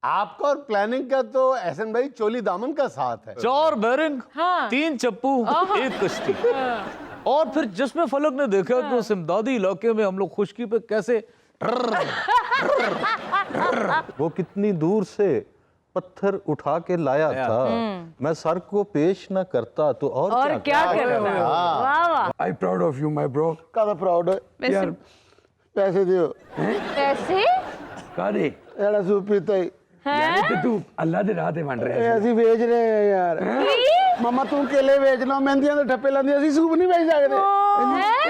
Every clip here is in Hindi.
आपका और प्लानिंग का तो एहसन भाई चोली दामन का साथ है। 4 बैरिंग, हाँ। 3 चप्पू, 1 कश्ती। और फिर जिसमें फलक ने देखा कि उस इमदादी इलाके में हम लोग खुशकी पे कैसे वो कितनी दूर से पत्थर उठा के लाया था। मैं सर को पेश ना करता तो और क्या करता। वाह वाह। I proud of you my bro. कादा प्राउड है यार पैसे दियो पैसे कादे एड़ा सूप पीता ही यानी कि तू अल्लाह दे राह ते बन रहा है। ऐसी बेच रहे हैं यार। मम्मा तू केले बेचना मेहंदियां ਦੇ ਠੱਪੇ ਲਾਂਦੀ ਅਸੀਂ सूप नहीं बेच सकते।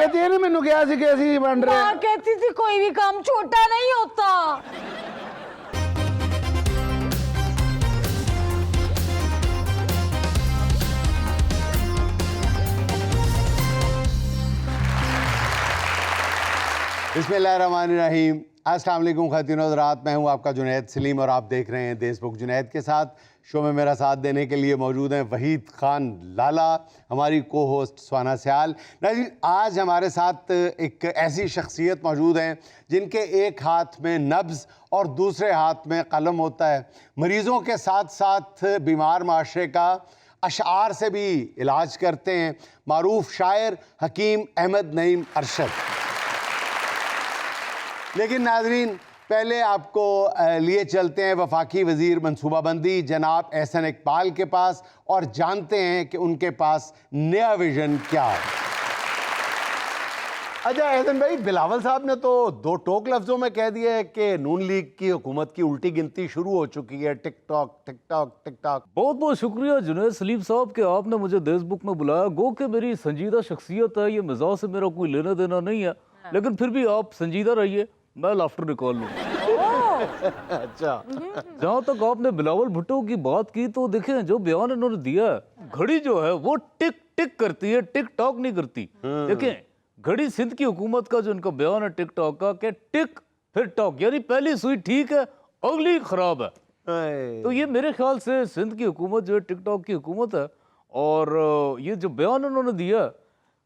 ਇਹ ਤੇ ਮੈਨੂੰ ਕਿਹਾ ਸੀ ਕਿ ਅਸੀਂ ਬਣ ਰਹੇ माँ कहती थी कोई भी काम छोटा नहीं होता। बिस्मिल्लाहिर्रहमानिर्रहीम। अस्सलाम वालेकुम ख़वातीन और हज़रात, मैं हूं आपका जुनैद सलीम और आप देख रहे हैं देशबुक। जुनैद के साथ शो में मेरा साथ देने के लिए मौजूद हैं वहीद खान लाला, हमारी को होस्ट स्वाना सयाल। नाज़रीन, आज हमारे साथ एक ऐसी शख्सियत मौजूद हैं जिनके एक हाथ में नब्ज़ और दूसरे हाथ में कलम होता है। मरीज़ों के साथ साथ बीमार माशरे का अशआर से भी इलाज करते हैं। मारूफ शायर हकीम अहमद नईम अरशद। लेकिन नाजरीन, पहले आपको लिए चलते हैं वफाकी वज़ीर मनसूबाबंदी जनाब एहसन इकबाल के पास और जानते हैं कि उनके पास नया विजन क्या है। अच्छा एहसन भाई, बिलावल साहब ने तो 2 टोक लफ्ज़ों में कह दिया है कि नून लीग की हुकूमत की उल्टी गिनती शुरू हो चुकी है। Tick tock tick tock tick tock. बहुत बहुत शुक्रिया जुनैद सलीम साहब कि आपने मुझे देश बुक में बुलाया। गो कि मेरी संजीदा शख्सियत है, ये मिजाज से मेरा कोई लेना देना नहीं है, लेकिन फिर भी आप संजीदा रहिए, मैं लाफ्टर निकाल लूँ। अच्छा, जहाँ तक आपने बिलावल भुट्टो की बात की तो देखें जो बयान इन्होंने दिया है, घड़ी जो है वो टिक टिक करती है, टिक टॉक नहीं करती। देखें घड़ी सिंध की हुकूमत का जो इनका बयान है टिक टॉक का, कि टिक फिर टॉक, यानी पहली सुई ठीक है अगली खराब है। तो ये मेरे ख्याल से सिंध की हुकूमत जो है टिक टॉक की हुकूमत है। और ये जो बयान उन्होंने दिया,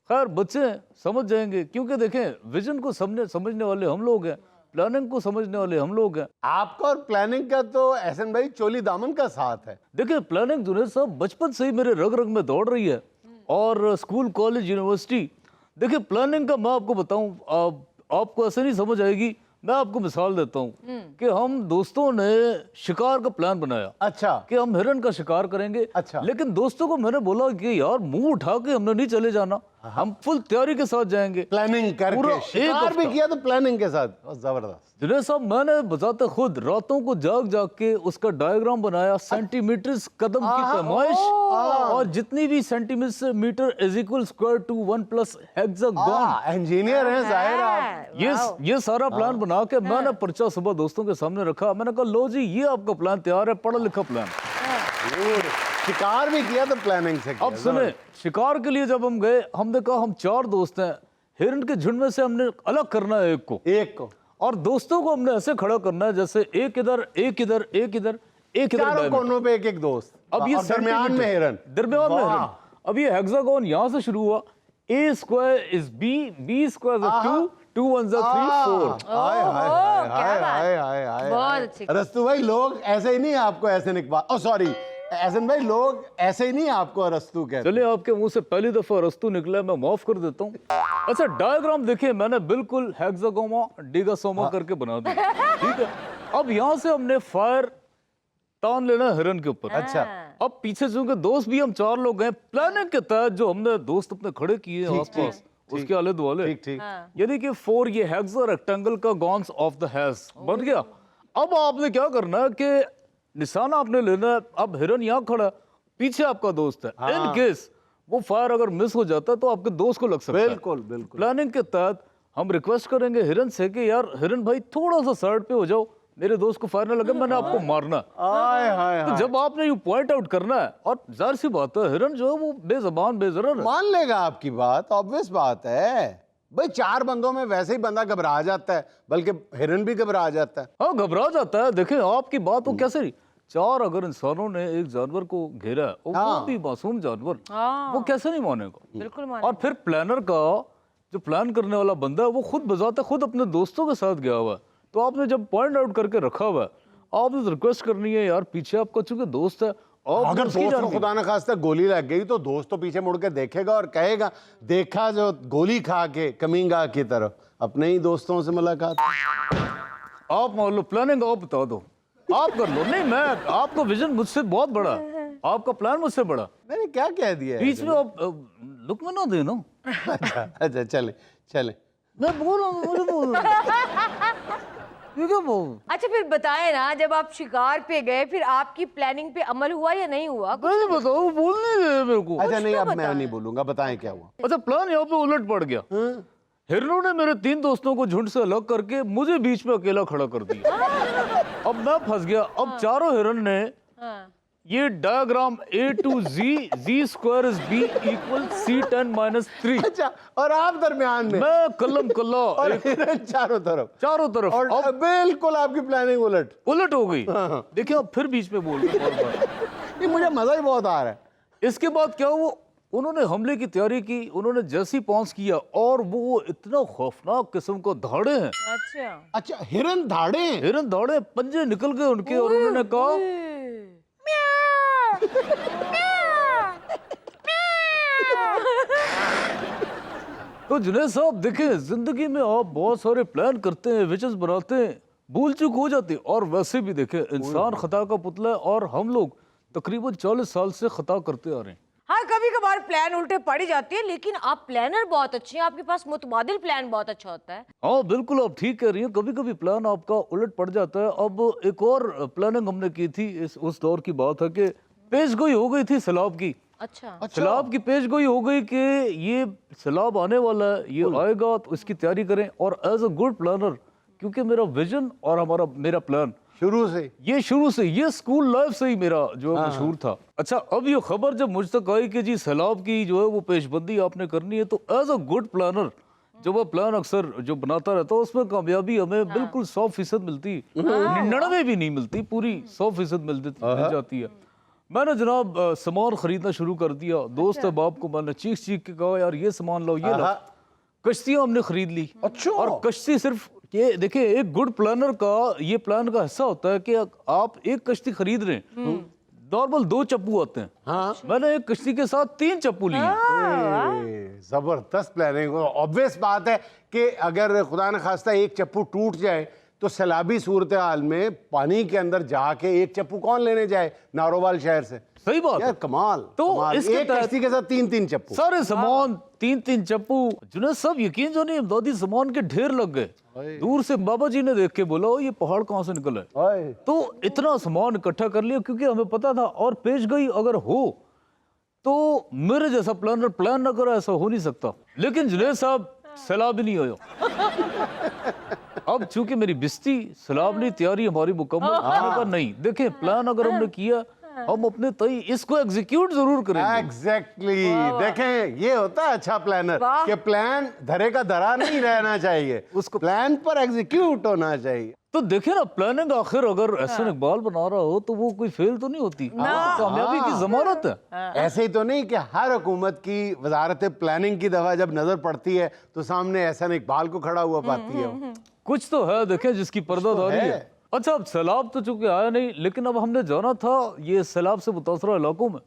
खैर बच्चे समझ जाएंगे, क्योंकि देखें विजन को समझने वाले हम लोग हैं, प्लानिंग को समझने वाले हम लोग हैं। आपका और प्लानिंग का तो एहसन भाई चोली दामन का साथ है। देखिए प्लानिंग जुनैद साहब बचपन से ही मेरे रग रग में दौड़ रही है, और स्कूल कॉलेज यूनिवर्सिटी। देखिए प्लानिंग का मैं आपको बताऊं, आपको ऐसे नहीं समझ आएगी। मैं आपको मिसाल देता हूं कि हम दोस्तों ने शिकार का प्लान बनाया। अच्छा, कि हम हिरन का शिकार करेंगे। अच्छा। लेकिन दोस्तों को मैंने बोला कि यार मुंह उठा के हमने नहीं चले जाना, हम फुल तैयारी के साथ जाएंगे। प्लानिंग पूरा करके एक शिकार भी हफ्ता। किया तो प्लानिंग के साथ। जबरदस्त। जुनैद साहब मैंने बताते खुद रातों को जाग जाग के उसका डायग्राम बनाया, सेंटीमीटर कदम की पैमाइश, और जितनी भी centimetre is equal square to 1 plus hexagon. Engineer हैं जाहिर आप। ये सारा प्लान बना के मैंने पर्चा सुबह दोस्तों के सामने रखा। मैंने कहा लो जी ये आपका प्लान तैयार है, पढ़ा लिखा प्लान। शिकार भी किया तो प्लानिंग से किया। अब सुने, शिकार के लिए जब हम गए, हमने कहा हम 4 दोस्त हैं, हिरन के झुंड में से हमने अलग करना है एक को, और दोस्तों को हमने ऐसे खड़ा करना है जैसे एक इधर एक इधर एक इधर एक इधर, चारों कोनों पे एक एक दोस्त। अब ये और दरमियान में हिरन। दरमियान में हिरन। अब ये हेक्सागोन यहाँ से शुरू हुआ, A square is B, B square is 2, 2 1 3 4। Hi hi hi hi hi hi. बहुत अच्छी। रस्तू भाई लोग ऐसे ही नहीं आपको एहसन इकबाल, सॉरी एहसन भाई लोग ऐसे ही नहीं आपको रस्तू कहते। चलिए आपके मुंह से पहली दफा रस्तू निकला, मैं माफ कर देता हूँ। अच्छा डायग्राम देखिए, मैंने बिल्कुल हेक्सागोमा डिगासोमा करके बना दिया, ठीक है। अब यहाँ से हमने फायर तान लेना है हिरन के ऊपर। अच्छा, अब पीछे चूंकि दोस्त भी हम 4 लोग हैं, प्लानिंग के तहत जो हमने दोस्त अपने खड़े किए हैं आसपास, उसके आले दुआले, ठीक ठीक। यानी कि 4 ये हेक्सा रेक्टेंगल का गॉन्स ऑफ द हैज बन गया। अब आपने क्या करना है कि निशाना आपने लेना है। अब हिरन यहाँ खड़ा, पीछे आपका दोस्त है, इन केस वो फायर अगर मिस हो जाता है तो आपके दोस्त को लग सकता है। बिल्कुल बिल्कुल। प्लानिंग के तहत हम रिक्वेस्ट करेंगे हिरन से कि यार हिरन भाई थोड़ा सा साइड पे हो जाओ, मेरे दोस्त को फायर ना लगे, मैंने आपको मारना। हाय हाय तो जब आपने ये पॉइंट आउट करना है, और जाहिर सी बात है हिरन जो है वो बेजबान बेजरर है। मान लेगा आपकी बात, ऑब्वियस बात है भाई। 4 बंदों में वैसे ही बंदा घबरा जाता है, बल्कि हिरन भी घबरा जाता है। हाँ घबरा जाता है। देखें आपकी बात वो कैसे रही, 4 अगर इंसानों ने एक जानवर को घेरा है, वो भी मासूम जानवर, वो कैसे नहीं मानेगा। बिल्कुल माने। और फिर प्लानर का जो प्लान करने वाला बंदा है वो खुद बजाते खुद अपने दोस्तों के साथ गया हुआ है। तो आपने जब पॉइंट आउट करके रखा हुआ है, आपने रिक्वेस्ट करनी है यार, पीछे आपका चूंकि दोस्त है। और अगर उसकी दोस्त को जान गई। खुदा न खास्ता गोली लग गई तो दोस्त तो पीछे मुड़ के देखेगा और कहेगा देखा जो गोली खा के कमिंगा की तरफ अपने ही दोस्तों से मुलाकात। आप मान लो प्लानिंग आप बता दो, आप कर लो। नहीं मैं, आपका विजन मुझसे बहुत बड़ा है, आपका प्लान मुझसे बड़ा। मैंने क्या कह दिया है? बीच में आप लुक में ना देना। अच्छा अच्छा, चले चले। मैं बोल रहा हूँ, मुझे बोल रहा हूँ। ये क्या बोल? अच्छा फिर बताएं ना, जब आप शिकार पे गए फिर आपकी प्लानिंग पे अमल हुआ या नहीं हुआ? पहले बताओ, बोलने दे मेरे को। अच्छा नहीं, अब मैं नहीं बोलूंगा, बताएं क्या हुआ। अच्छा प्लान यहाँ पे उलट पड़ गया। हिरणों ने मेरे 3 दोस्तों को झुंड से अलग करके मुझे बीच में अकेला खड़ा कर दिया। अब मैं फंस गया। अब चारों हिरण ने हाँ। ये diagram A to Z, Z square is B equal C10-3। अच्छा, और आप दरमियान में मैं कलम कल्ला और हिरन चारों तरफ और और बिल्कुल आपकी प्लानिंग उलट हो गई। देखिए अब फिर बीच में बोल रहे हैं बार-बार। ये मुझे मजा ही बहुत आ रहा है। इसके बाद क्या हुआ, उन्होंने हमले की तैयारी की, उन्होंने जैसी पॉन्स किया और वो इतना खौफनाक किस्म को धाड़े हैं। अच्छा। अच्छा, हिरन धाड़े हैं? हिरन दौड़े, पंजे निकल गए उनके और उन्होंने कहा तो जुनैद साहब देखें, जिंदगी में आप बहुत सारे प्लान करते हैं, विजन्स बनाते हैं, भूल चूक हो जाती है। और वैसे भी देखें, इंसान खता का पुतला है और हम लोग तकरीबन 40 साल से खता करते आ रहे हैं। हाँ कभी कभार प्लान उल्टे पड़ ही जाती है, लेकिन आप प्लानर बहुत अच्छे हैं, आपके पास मुतबादिल प्लान बहुत अच्छा होता है। हाँ बिल्कुल, आप ठीक कह रही हैं, कभी कभी प्लान आपका उलट पड़ जाता है। अब एक और प्लानिंग हमने की थी, उस दौर की बात है कि पेश गोई हो गई थी सैलाब की। अच्छा। सैलाब की पेश गोई हो गई कि ये सैलाब आने वाला है, ये आएगा तो इसकी तैयारी करें। और एज अ गुड प्लानर, क्योंकि मेरा विजन और मेरा प्लान शुरू से ये स्कूल लाइफ से ही मेरा जो है मशहूर था। अच्छा अब ये खबर जब मुझ तक आई कि जी सैलाब की जो है वो पेशबंदी आपने करनी है, तो एज अ गुड प्लानर जो वह प्लान अक्सर जो बनाता रहता है उसमें कामयाबी हमें बिल्कुल 100% मिलती, 99 भी नहीं मिलती, पूरी 100% मिल जाती है। मैंने जनाब सामान खरीदना शुरू कर दिया। दोस्त बाप को मैंने चीख के कहा यार ये सामान लो, ये लो। कश्तियां हमने खरीद ली। अच्छा। और कश्ती सिर्फ ये देखिए, एक गुड प्लानर का ये प्लान का हिस्सा होता है कि आप एक कश्ती खरीद रहे हैं, नॉर्मल 2 चप्पू आते हैं। हाँ। मैंने एक कश्ती के साथ 3 चप्पू लिए। जबरदस्त प्लानिंग। ऑब्वियस बात है कि अगर खुदा न खास्ता एक चप्पू टूट जाए तो सैलाबी सूरत हाल में पानी के अंदर जाके एक चप्पू कौन लेने जाए नारोवाल शहर से। सही बात यार कमाल। तो कमाल। इसके एक कश्ती के साथ 3-3 चप्पू, सारे सामान 3-3 चप्पू। जुनैद साहब यकीन जो नहीं, इमदादी सामान के ढेर लग गए। दूर से बाबा जी ने देख के बोला ये पहाड़ कहाँ से निकला है। तो इतना सामान इकट्ठा कर लिया क्योंकि हमें पता था, और पेश गई अगर हो तो मेरे जैसा प्लानर प्लान ना करा ऐसा हो नहीं सकता। लेकिन जुनैद साहब सैलाब ही नहीं आया। अब चूंकि मेरी बिस्ती सैलाब नहीं, तैयारी हमारी मुकम्मल का नहीं। देखें प्लान अगर हमने किया, हम अपने तय इसको एग्जीक्यूट जरूर करेंगे। एग्जैक्टली। देखें ये होता है अच्छा प्लानर कि प्लान धरे का धरा नहीं रहना चाहिए, उसको प्लान पर एग्जीक्यूट होना चाहिए। तो देखे ना, प्लानिंग आखिर अगर एहसन इकबाल बना रहा हो तो वो कोई फेल तो नहीं होती, कामयाबी की जमानत है। ऐसे ही तो नहीं कि हर हुकूमत की वजारत प्लानिंग की दफा जब नजर पड़ती है तो सामने एहसन इकबाल को खड़ा हुआ पाती है। कुछ तो है देखें जिसकी पर्दादारी है। अच्छा अब सैलाब तो चूंकि आया नहीं, लेकिन अब हमने जाना था ये सैलाब से मुतासरा इलाकों में।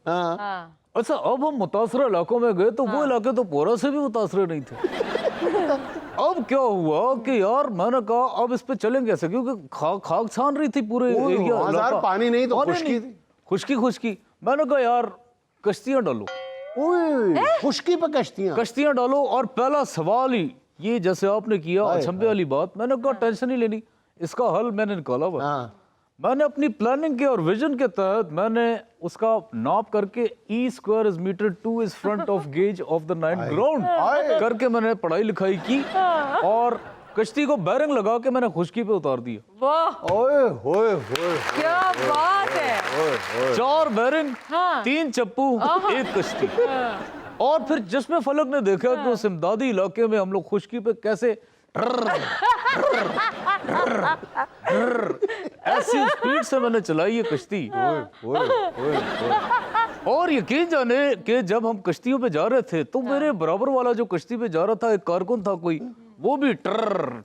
अच्छा अब हम मुतासरा इलाकों में गए तो वो इलाके तो पूरा से भी मुतासरे नहीं थे। अब क्या हुआ कि यार मैंने कहा अब इस पे चलेंगे कैसे, क्योंकि खाक छान रही थी पूरे एरिया, पानी नहीं तो खुश्की थी। खुश्की। मैंने कहा यार कश्तियां डालो। खुश्की पे कश्तियां डालो। और पहला सवाल ही ये, जैसे आपने किया अचंभे वाली बात, मैंने कहा टेंशन नहीं लेनी, इसका हल मैंने निकाला हुआ। मैंने अपनी प्लानिंग के और विजन के तहत मैंने उसका नाप करके E² is meter 2 is front of gauge of the 9th ground करके मैंने पढ़ाई लिखाई की और कश्ती को बैरिंग लगा के मैंने खुश्की पे उतार दिया। वाह ओए होए क्या बात है। 4 बैरिंग, 3 चप्पू, 1 कश्ती। और फिर जिसमें फलक ने देखा कि उस इमदादी इलाके में हम लोग खुश्की पे कैसे ऐसी स्पीड से मैंने चलाई ये कश्ती। और यकीन जाने कि जब हम कश्तियों पे जा रहे थे तो मेरे बराबर वाला जो कश्ती पे जा रहा था, एक कारकुन था कोई, वो भी कर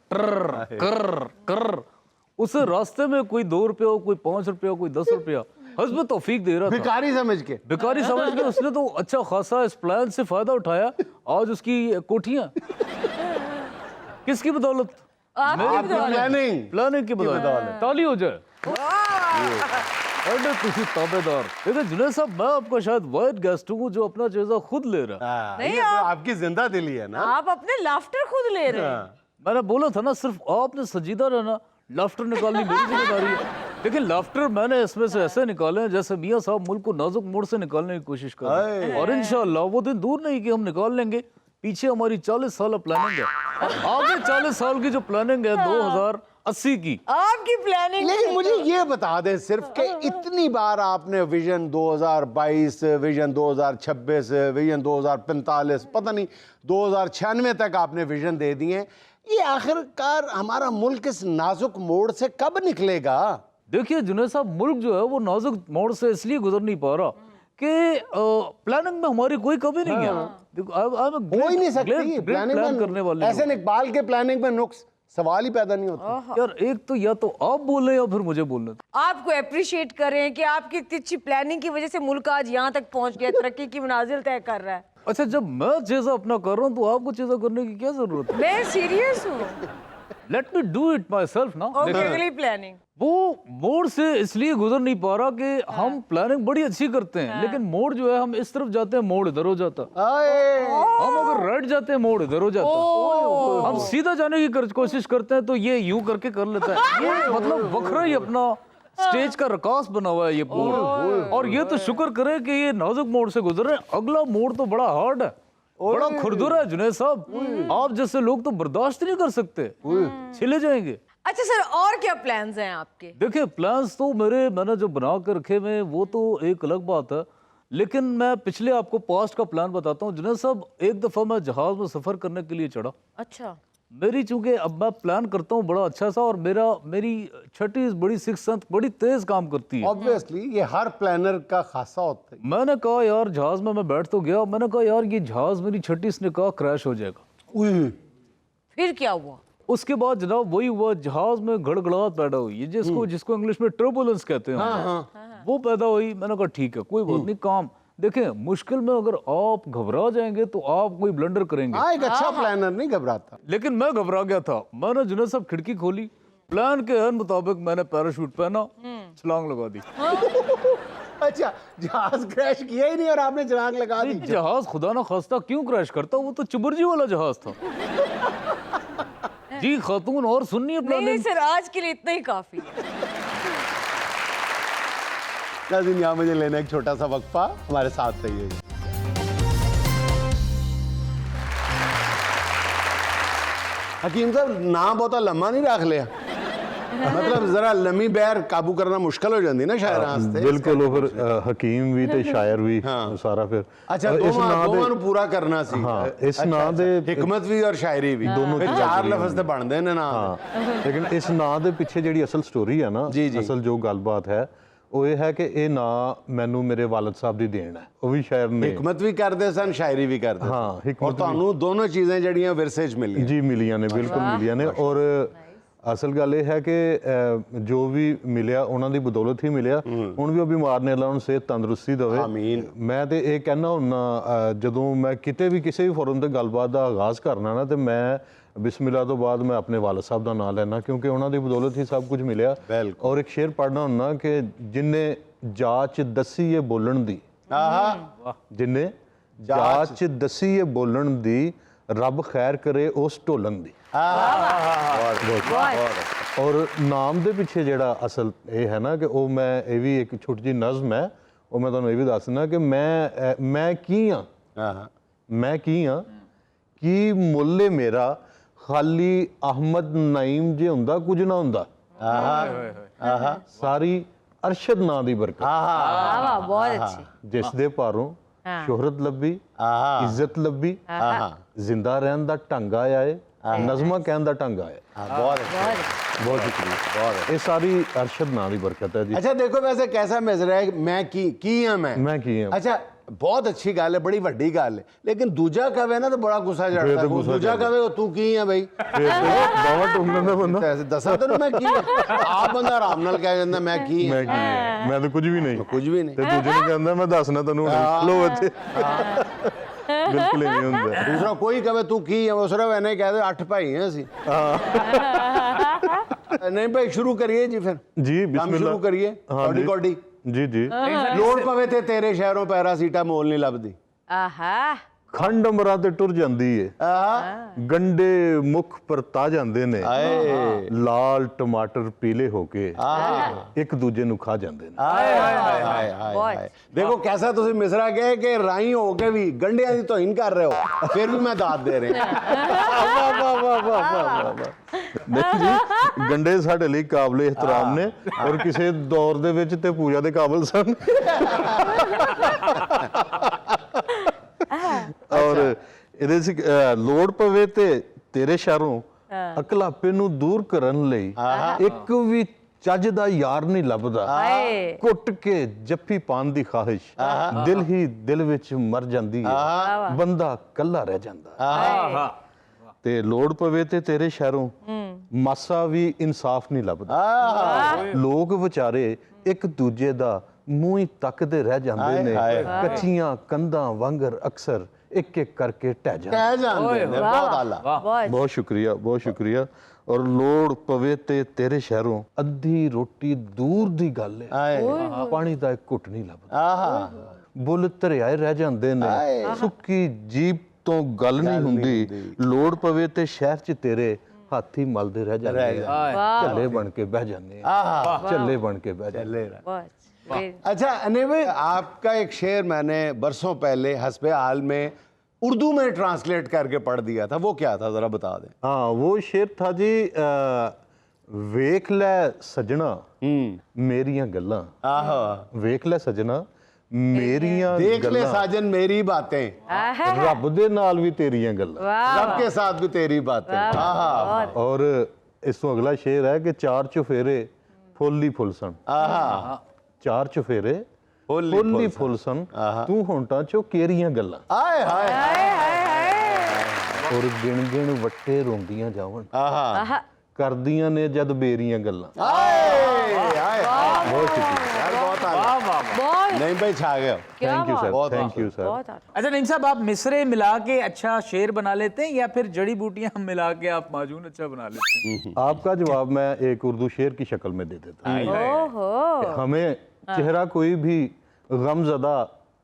उसे रास्ते में कोई 2 रुपया हो, कोई 5 रुपया हो, कोई 10 रुपया हस्ब तौफीक दे रहा था। भिखारी समझ के। भिखारी समझ के उसने तो अच्छा खासा इस प्लान से फायदा उठाया। आज उसकी कोठियां किसकी बदौलत? आपकी प्लानिंग की बदौलत। ताली हो जाए। अरे तुसी ताबेदार। देखिए जुनैद साहब, मैं आपका शायद वाहिद गेस्ट हूँ जो अपना जायजा खुद ले रहा है। नहीं, ये तो आपकी जिंदा दिली है ना। आप अपने लाफ्टर खुद ले रहे हैं। मैंने बोला था ना, सिर्फ आपने सजीदा रहना, लाफ्टर निकालनी मेरी जिम्मेदारी है। लेकिन लाफ्टर मैंने इसमें से ऐसे निकाले हैं जैसे मियाँ साहब मुल्क को नाजुक मोड़ से निकालने की कोशिश कर रहे हैं। और इंशाल्लाह वो दिन दूर नहीं कि हम निकाल लेंगे। पीछे हमारी 40 साल प्लानिंग है, आगे 40 साल की जो प्लानिंग है 2080 की। आपकी प्लानिंग। लेकिन मुझे ये बता दें सिर्फ कि इतनी बार आपने विजन 2022, विजन 2026, विजन 2045, पता नहीं 2096 तक आपने विजन दे दिए, ये आखिरकार हमारा मुल्क इस नाजुक मोड़ से कब निकलेगा? देखिए जुनैद साहब, मुल्क जो है वो नाजुक मोड़ से इसलिए गुजर नहीं पा रहा कि प्लानिंग में हमारी कोई कमी नहीं है। हो ही नहीं सकती प्लान करने वाले ऐसे इकबाल के प्लानिंग में नुक्स सवाल ही पैदा नहीं होता। यार एक तो या तो आप बोल रहे हैं या फिर मुझे बोलने दो। आपको अप्रिशिएट करें कि आपकी इतनी अच्छी प्लानिंग की वजह से मुल्क आज यहाँ तक पहुँच गया, तरक्की की मंजिल तय कर रहा है। अच्छा, जब मैं चीज़ा अपना कर रहा हूँ तो आपको चीज़ा करने की क्या जरूरत है? मैं सीरियस हूँ। Let me do it my self ना। अगली प्लानिंग वो मोड़ से इसलिए गुजर नहीं पा रहा कि हम प्लानिंग बड़ी अच्छी करते हैं, लेकिन मोड़ जो है हम इस तरफ जाते हैं, मोड़ इधर हो जाता। हम अगर राइट जाते हैं, मोड़ इधर हो जाता। हम सीधा जाने की कोशिश करते हैं तो ये यूं करके कर लेता है। ये मतलब वखरा ही अपना स्टेज का रकास बना हुआ है ये मोड़। और ये तो शुक्र करें कि ये नाजुक मोड़ से गुजर रहे हैं। अगला मोड़ तो बड़ा हार्ड है, बड़ा खुरदुरा है जुनैद साहब। आप जैसे लोग तो बर्दाश्त नहीं कर सकते, छिले जाएंगे। अच्छा सर, और क्या प्लान्स हैं आपके? देखिए प्लान्स तो मैंने जो बना कर रखे हुए हैं वो तो एक अलग बात है, लेकिन मैं पिछले आपको पास्ट का प्लान बताता हूँ। जुनैद साहब, एक दफ़ा मैं जहाज़ में सफ़र करने के लिए चढ़ा। अच्छा। मेरी चूंकि अब मैं प्लान करता हूँ बड़ा अच्छा सा, और मेरी छठी बड़ी सिक्स सेंथ बड़ी तेज काम करती है। ऑब्वियसली ये हर प्लानर का खासा होता है। मैंने कहा यार जहाज में मैं बैठ तो गया, मैंने कहा यार ये जहाज मेरी छठी ने कहा क्रैश हो जाएगा। फिर क्या हुआ? उसके बाद जनाब वही हुआ, जहाज में गड़गड़ाहट पैदा हुई है, जिसको इंग्लिश में टर्बुलेंस कहते हैं। वो पैदा हुई। मैंने कहा ठीक है, कोई बात नहीं, काम देखें। मुश्किल में अगर आप घबरा जाएंगे तो आप कोई ब्लंडर करेंगे। एक अच्छा प्लानर नहीं घबराता। लेकिन मैं घबरा गया था। मैंने जुनैद साहब खिड़की खोली, प्लान के मुताबिक मैंने पैराशूट पहना, छलांग लगा दी। अच्छा, जहाज क्रैश किया ही नहीं और आपने छलांग लगा दी। जहाज खुदा ना खास्ता क्यों क्रैश करता, वो तो चुबुर्जी वाला जहाज था। जी खातून, और सुननी है नहीं प्लानिंग। सर, आज के लिए इतना ही काफी है। नाज़रीन, यहाँ मुझे लेना एक छोटा सा वक्फा, हमारे साथ रहिएगा। हकीम साहब, ना बहुत लम्बा नहीं रख लिया, मतलब जरा लम्मी बैर काबू करना मुश्किल हो जाती ना शायर वास्ते। बिल्कुल, फिर हकीम भी ते शायर भी सारा फिर। अच्छा, दोवां नूं पूरा करना सी। हाँ, इस नां दे हिकमत भी और शायरी भी दोनों चार लफ्ज ते बनदे ने ना। लेकिन इस नां दे पिछे जिहड़ी असल स्टोरी है ना, असल जो गलबात है वो ये है कि ये ना मैनू मेरे वालिद साहब दी देन है। वो भी शायर ने हिकमत भी करते सन, शायरी भी करते सन। हाँ, हिकमत और तुहानू दोनों चीजें जड़ियां विरसे च मिली जी मिलियां ने, बिल्कुल मिलियां ने। और असल गल ये है कि जो भी मिलिया उन्हों की बदौलत ही मिलिया। हुण भी वो बीमार ने, अल्लाह उन्हें सेहत तंदुरुस्ती देवे। आमीन। मैं तो ये कहना हुन्ना, जदों मैं किते भी किसी भी फोरम ते गलबात का आगाज़ करना ना, तो मैं बिस्मिल्लाह तो बाद मैं अपने वालिद साहब का नाम लेना, क्योंकि उन्होंने बदौलत ही सब कुछ मिलिया। और एक शेर पढ़ना हुन्ना कि जिन्हें जाच दसी ये बोलन दी, जिन्हें जाच दसी ये बोलन दी, रब खैर करे उस ढोलन दी। और नाम दे पिछे जेड़ा असल ये है ना कि वो मैं ये भी एक छोटी जी नज़म है, वो मैं तुहानू ये भी दसना कि मैं की हाँ, मैं की हाँ कि मुल्ले मेरा खाली अहमद नईम जे हुंदा कुछ ना हुंदा। सारी अरशद नां दी बरकत, बहुत अच्छी। जिस दे पारों शोहरत लब्भी, इज्जत लब्भी, जिंदा रहन दा ढंग आया है, नज़मा कहन दा ढंग आया। बहुत शुक्रिया, बहुत। ये सारी अरशद नां दी बरकत है जी। अच्छा देखो, वैसे कैसा मैसेज है, मैं की हाँ, मैं की हाँ। अच्छा, ਬਹੁਤ ਅੱਛੀ ਗੱਲ ਹੈ, ਬੜੀ ਵੱਡੀ ਗੱਲ ਹੈ, ਲੇਕਿਨ ਦੂਜਾ ਕਵੇ ਨਾ ਤਾਂ ਬੜਾ ਗੁੱਸਾ ਚੜਦਾ। ਦੂਜਾ ਕਵੇ ਤੂੰ ਕੀ ਹੈ ਬਈ, ਬਾਵਾ ਟੁੰਗਣ ਦਾ ਬੰਦਾ, ਐਸੇ ਦੱਸਾਂ ਤੈਨੂੰ ਮੈਂ ਕੀ ਹਾਂ। ਆਪ ਬੰਦਾ ਆਰਾਮ ਨਾਲ ਕਹਿ ਜਾਂਦਾ ਮੈਂ ਕੀ ਹਾਂ। ਮੈਂ ਕੀ ਹਾਂ, ਮੈਂ ਤਾਂ ਕੁਝ ਵੀ ਨਹੀਂ, ਕੁਝ ਵੀ ਨਹੀਂ। ਤੇ ਦੂਜੇ ਨੂੰ ਕਹਿੰਦਾ ਮੈਂ ਦੱਸਣਾ ਤੈਨੂੰ, ਲੋ ਇੱਥੇ ਬਿਲਕੁਲ ਹੀ ਨਹੀਂ ਹੁੰਦਾ। ਦੂਸਰਾ ਕੋਈ ਕਵੇ ਤੂੰ ਕੀ ਹੈ, ਉਸ ਰਵੇ ਨਹੀਂ ਕਹਦੇ 8 ਭਾਈ ਹਾਂ ਅਸੀਂ। ਨਹੀਂ ਭਾਈ ਸ਼ੁਰੂ ਕਰੀਏ ਜੀ ਫਿਰ। ਜੀ ਕੰਮ ਬਿਸਮਿल्लाह ਸ਼ੁਰੂ ਕਰੀਏ। ਕੋਡੀ ਕੋਡੀ ਜੀ ਜੀ। ਲੋੜ ਪਵੇ ਤੇ ਤੇਰੇ ਸ਼ਹਿਰੋਂ ਪੈਰਾਸੀਟਾਮੋਲ ਨਹੀਂ ਲੱਭਦੀ। ਆਹਾ ਖੰਡ ਅਮਰਾ ਤੇ ਟੁਰ ਜਾਂਦੀ ਏ, ਗੰਡੇ ਮੁਖ ਪਰਤਾ ਜਾਂਦੇ ਨੇ, ਲਾਲ ਟਮਾਟਰ ਪੀਲੇ ਹੋ ਕੇ ਇੱਕ ਦੂਜੇ ਨੂੰ ਖਾ ਜਾਂਦੇ ਨੇ। ਹਾਏ ਹਾਏ ਹਾਏ ਹਾਏ, ਦੇਖੋ ਕੈਸਾ ਤੁਸੀਂ ਮਿਸਰਾ ਕਹੇ ਕਿ ਰਾਈ ਹੋ ਕੇ ਵੀ ਗੰਡਿਆਂ ਦੀ ਤੋਹੀਨ ਕਰ ਰਹੇ ਹੋ, ਫਿਰ ਵੀ ਮੈਂ ਦਾਤ ਦੇ ਰਿਹਾ। ਵਾਹ ਵਾਹ ਵਾਹ ਵਾਹ ਵਾਹ ਵਾਹ। ਨਹੀਂ ਜੀ, ਗੰਡੇ ਸਾਡੇ ਲਈ ਕਾਬਲੇ ਇhtਰਾਮ ਨੇ, ਔਰ ਕਿਸੇ ਦੌਰ ਦੇ ਵਿੱਚ ਤੇ ਪੂਜਾ ਦੇ ਕਾਬਲ ਸਨ। ਔਰ ਇਹਦੇ ਚ ਲੋੜ ਪਵੇ ਤੇ ਤੇਰੇ ਸ਼ਹਿਰੋਂ ਅਕਲਾਪੇ ਨੂੰ ਦੂਰ ਕਰਨ ਲਈ ਇੱਕ ਵੀ ਚੱਜ ਦਾ ਯਾਰ ਨਹੀਂ ਲੱਭਦਾ। ਕੁੱਟ ਕੇ ਜੱਫੀ ਪਾਉਣ ਦੀ ਖਾਹਿਸ਼ ਦਿਲ ਹੀ ਦਿਲ ਵਿੱਚ ਮਰ ਜਾਂਦੀ ਹੈ, ਬੰਦਾ ਕੱਲਾ ਰਹਿ ਜਾਂਦਾ। ਤੇ ਲੋੜ ਪਵੇ ਤੇ ਤੇਰੇ ਸ਼ਹਿਰੋਂ ਮਾਸਾ ਵੀ ਇਨਸਾਫ ਨਹੀਂ ਲੱਭਦਾ। ਲੋਕ ਵਿਚਾਰੇ ਇੱਕ ਦੂਜੇ ਦਾ ਮੂੰਹ ਹੀ ਤੱਕਦੇ ਰਹਿ ਜਾਂਦੇ ਨੇ, ਕੱਚੀਆਂ ਕੰਧਾਂ ਵਾਂਗਰ ਅਕਸਰ ਇੱਕ ਇੱਕ ਕਰਕੇ ਢਹਿ ਜਾਂਦੇ ਨੇ। ਬਹੁਤ ਆਲਾ, ਬਹੁਤ ਸ਼ੁਕਰੀਆ, ਬਹੁਤ ਸ਼ੁਕਰੀਆ। ਔਰ ਲੋੜ ਪਵੇ ਤੇ ਤੇਰੇ ਸ਼ਹਿਰੋਂ ਅੱਧੀ ਰੋਟੀ ਦੂਰ ਦੀ ਗੱਲ ਹੈ, ਪਾਣੀ ਦਾ ਇੱਕ ਘੁੱਟ ਨਹੀਂ ਲੱਭਦਾ। ਬੁੱਲ ਧਰਿਆਏ ਰਹਿ ਜਾਂਦੇ ਨੇ, ਸੁੱਕੀ ਜੀਭ ਤੋਂ ਗੱਲ ਨਹੀਂ ਹੁੰਦੀ। ਲੋੜ ਪਵੇ ਤੇ ਸ਼ਹਿਰ 'ਚ ਤੇਰੇ ਹਾਥੀ ਮਲਦੇ ਰਹਿ ਜਾਂਦੇ ਆ, ਝੱਲੇ ਬਣ ਕੇ ਬਹਿ ਜਾਂਦੇ ਆ, ਝੱਲੇ ਬਣ ਕੇ ਬਹਿ ਜਾਂਦੇ ਆ। अच्छा अनिल भाई, आपका एक शेर मैंने बरसों पहले हस्बे हाल में उर्दू में ट्रांसलेट करके पढ़ दिया था, वो क्या था जरा बता दें। हाँ, वो शेर था जी, ਵੇਖ ਲੈ ਸਜਣਾ ਮੇਰੀਆਂ ਗੱਲਾਂ। ਵੇਖ ਲੈ ਸਜਣਾ ਮੇਰੀਆਂ देख ले ਗੱਲਾਂ, साजन मेरी बातें, ਰੱਬ ਦੇ ਨਾਲ ਵੀ ਤੇਰੀਆਂ ਗੱਲਾਂ, रब के साथ भी तेरी बातें। ਔਰ ਇਸ ਤੋਂ ਅਗਲਾ ਸ਼ੇਰ ਹੈ ਕਿ ਚਾਰ ਚੁਫੇਰੇ ਫੁੱਲ ਹੀ ਫੁੱਲ ਸਨ। ਚਾਰ ਚੁਫੇਰੇ ਫੁੱਲ ਹੀ ਫੁੱਲ ਸਨ, ਤੂੰ ਹੋਂਟਾਂ ਚੋਂ ਕੇਰੀਆਂ ਗੱਲਾਂ। हाय हाय ਔਰ ਗਿਣ ਗਿਣ ਵੱਟੇ ਰੋਂਦੀਆਂ ਜਾਵਣ, ਕਰਦੀਆਂ ਨੇ ਜਦ ਬੇਰੀਆਂ ਗੱਲਾਂ। ਬਹੁਤ ਸ਼ੁਕਰੀਆ यार, बहुत आला। नहीं भाई छा गए। Thank you sir, thank you sir. अच्छा नईम साहब, आप मिसरे मिला के अच्छा शेर बना लेते हैं या फिर जड़ी बूटियां मिला के आप माजून अच्छा बना लेते हैं? आपका जवाब मैं एक उर्दू शेर की शक्ल में दे देता हूँ। हमें चेहरा कोई भी गमज़दा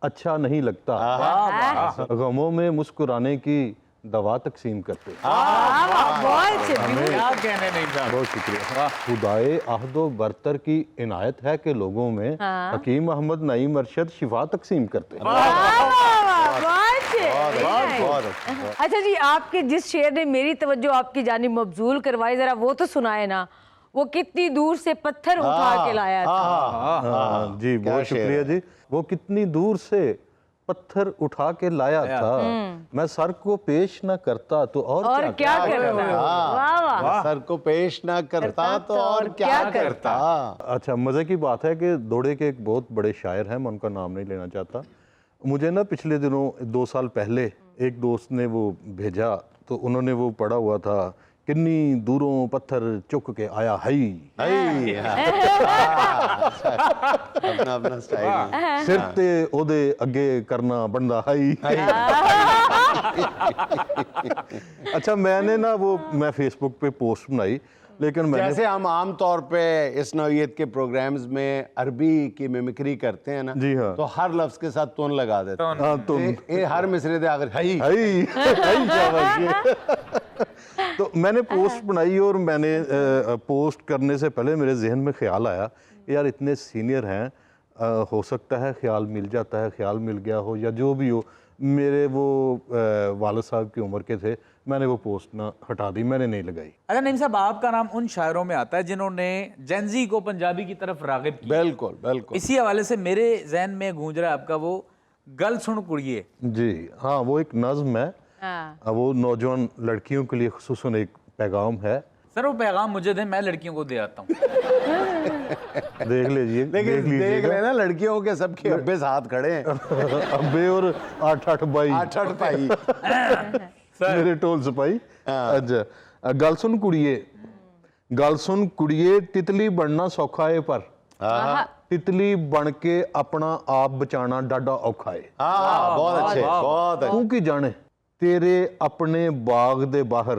अच्छा नहीं लगता, गमों में मुस्कुराने की दवा तकसीम करते। क्या कहने नईम साहब। बहुत शुक्रिया। खुदाए अहदो बरतर की इनायत है कि लोगों में हकीम अहमद नईम अरशद शिफा तकसीम करते। अच्छा जी, आपके जिस शेर ने मेरी तवज्जो आपकी जानिब मबजूल करवाई, जरा वो तो सुनाए ना। वो कितनी दूर से पत्थर उठा के लाया था। जी बहुत शुक्रिया जी। वो कितनी दूर से पत्थर उठा के लाया था, मैं सर को पेश न करता तो और क्या करता। सर को पेश ना करता तो और क्या करता। अच्छा, मज़े की बात है कि दौड़े के एक बहुत बड़े शायर हैं, मैं उनका नाम नहीं लेना चाहता। मुझे ना पिछले दिनों 2 साल पहले एक दोस्त ने वो भेजा, तो उन्होंने वो पढ़ा हुआ था, किन्नी दूरों पत्थर चुक के आया हई। अपना अपना स्टाइल। सिर ते ओदे अगे करना बनदा हई। अच्छा, मैंने ना वो मैं फेसबुक पे पोस्ट बनाई, लेकिन मैंने जैसे हम आम तौर पे इस नौइयत के प्रोग्राम्स में अरबी की मिमिक्री करते हैं ना, जी हाँ, तो हर लफ्ज के साथ टोन लगा देते हैं। हाँ, तो ये हर मिसरे दे आखिर हई हई हई शाबाश। तो मैंने पोस्ट बनाई और मैंने पोस्ट करने से पहले मेरे जहन में ख्याल आया, यार इतने सीनियर हैं, हो सकता है ख्याल मिल जाता है, ख्याल मिल गया हो या जो भी हो। मेरे वो वालिद साहब की उम्र के थे, मैंने वो पोस्ट ना हटा दी, मैंने नहीं लगाई। अच्छा नईम साहब, आपका नाम उन शायरों में आता है जिन्होंने जेंजी को पंजाबी की तरफ रागिब किया। बिल्कुल बिल्कुल। इसी हवाले से मेरे जहन में गूंज रहा है आपका वो गल सुन कुड़िए। जी हाँ, वो एक नज़्म है, वो नौजवान लड़कियों के लिए खुसूसन एक पैगाम है सर वो पैगाम मुझे दे, मैं लड़कियों को दे आता हूँ। देख लीजिए, लेकिन देख लेना लड़कियों के सबके अब्बे साथ खड़े हैं। अब्बे और 8-8 भाई, 8-8 भाई। मेरे ढोल सिपाही। अच्छा गल सुन कुड़िए, तितली बनना सौखा है पर तितली बन के अपना आप बचाना डाडा औखा है। हाँ, बहुत अच्छे, बहुत अच्छे। तू की जाने तेरे अपने बाग दे बाहर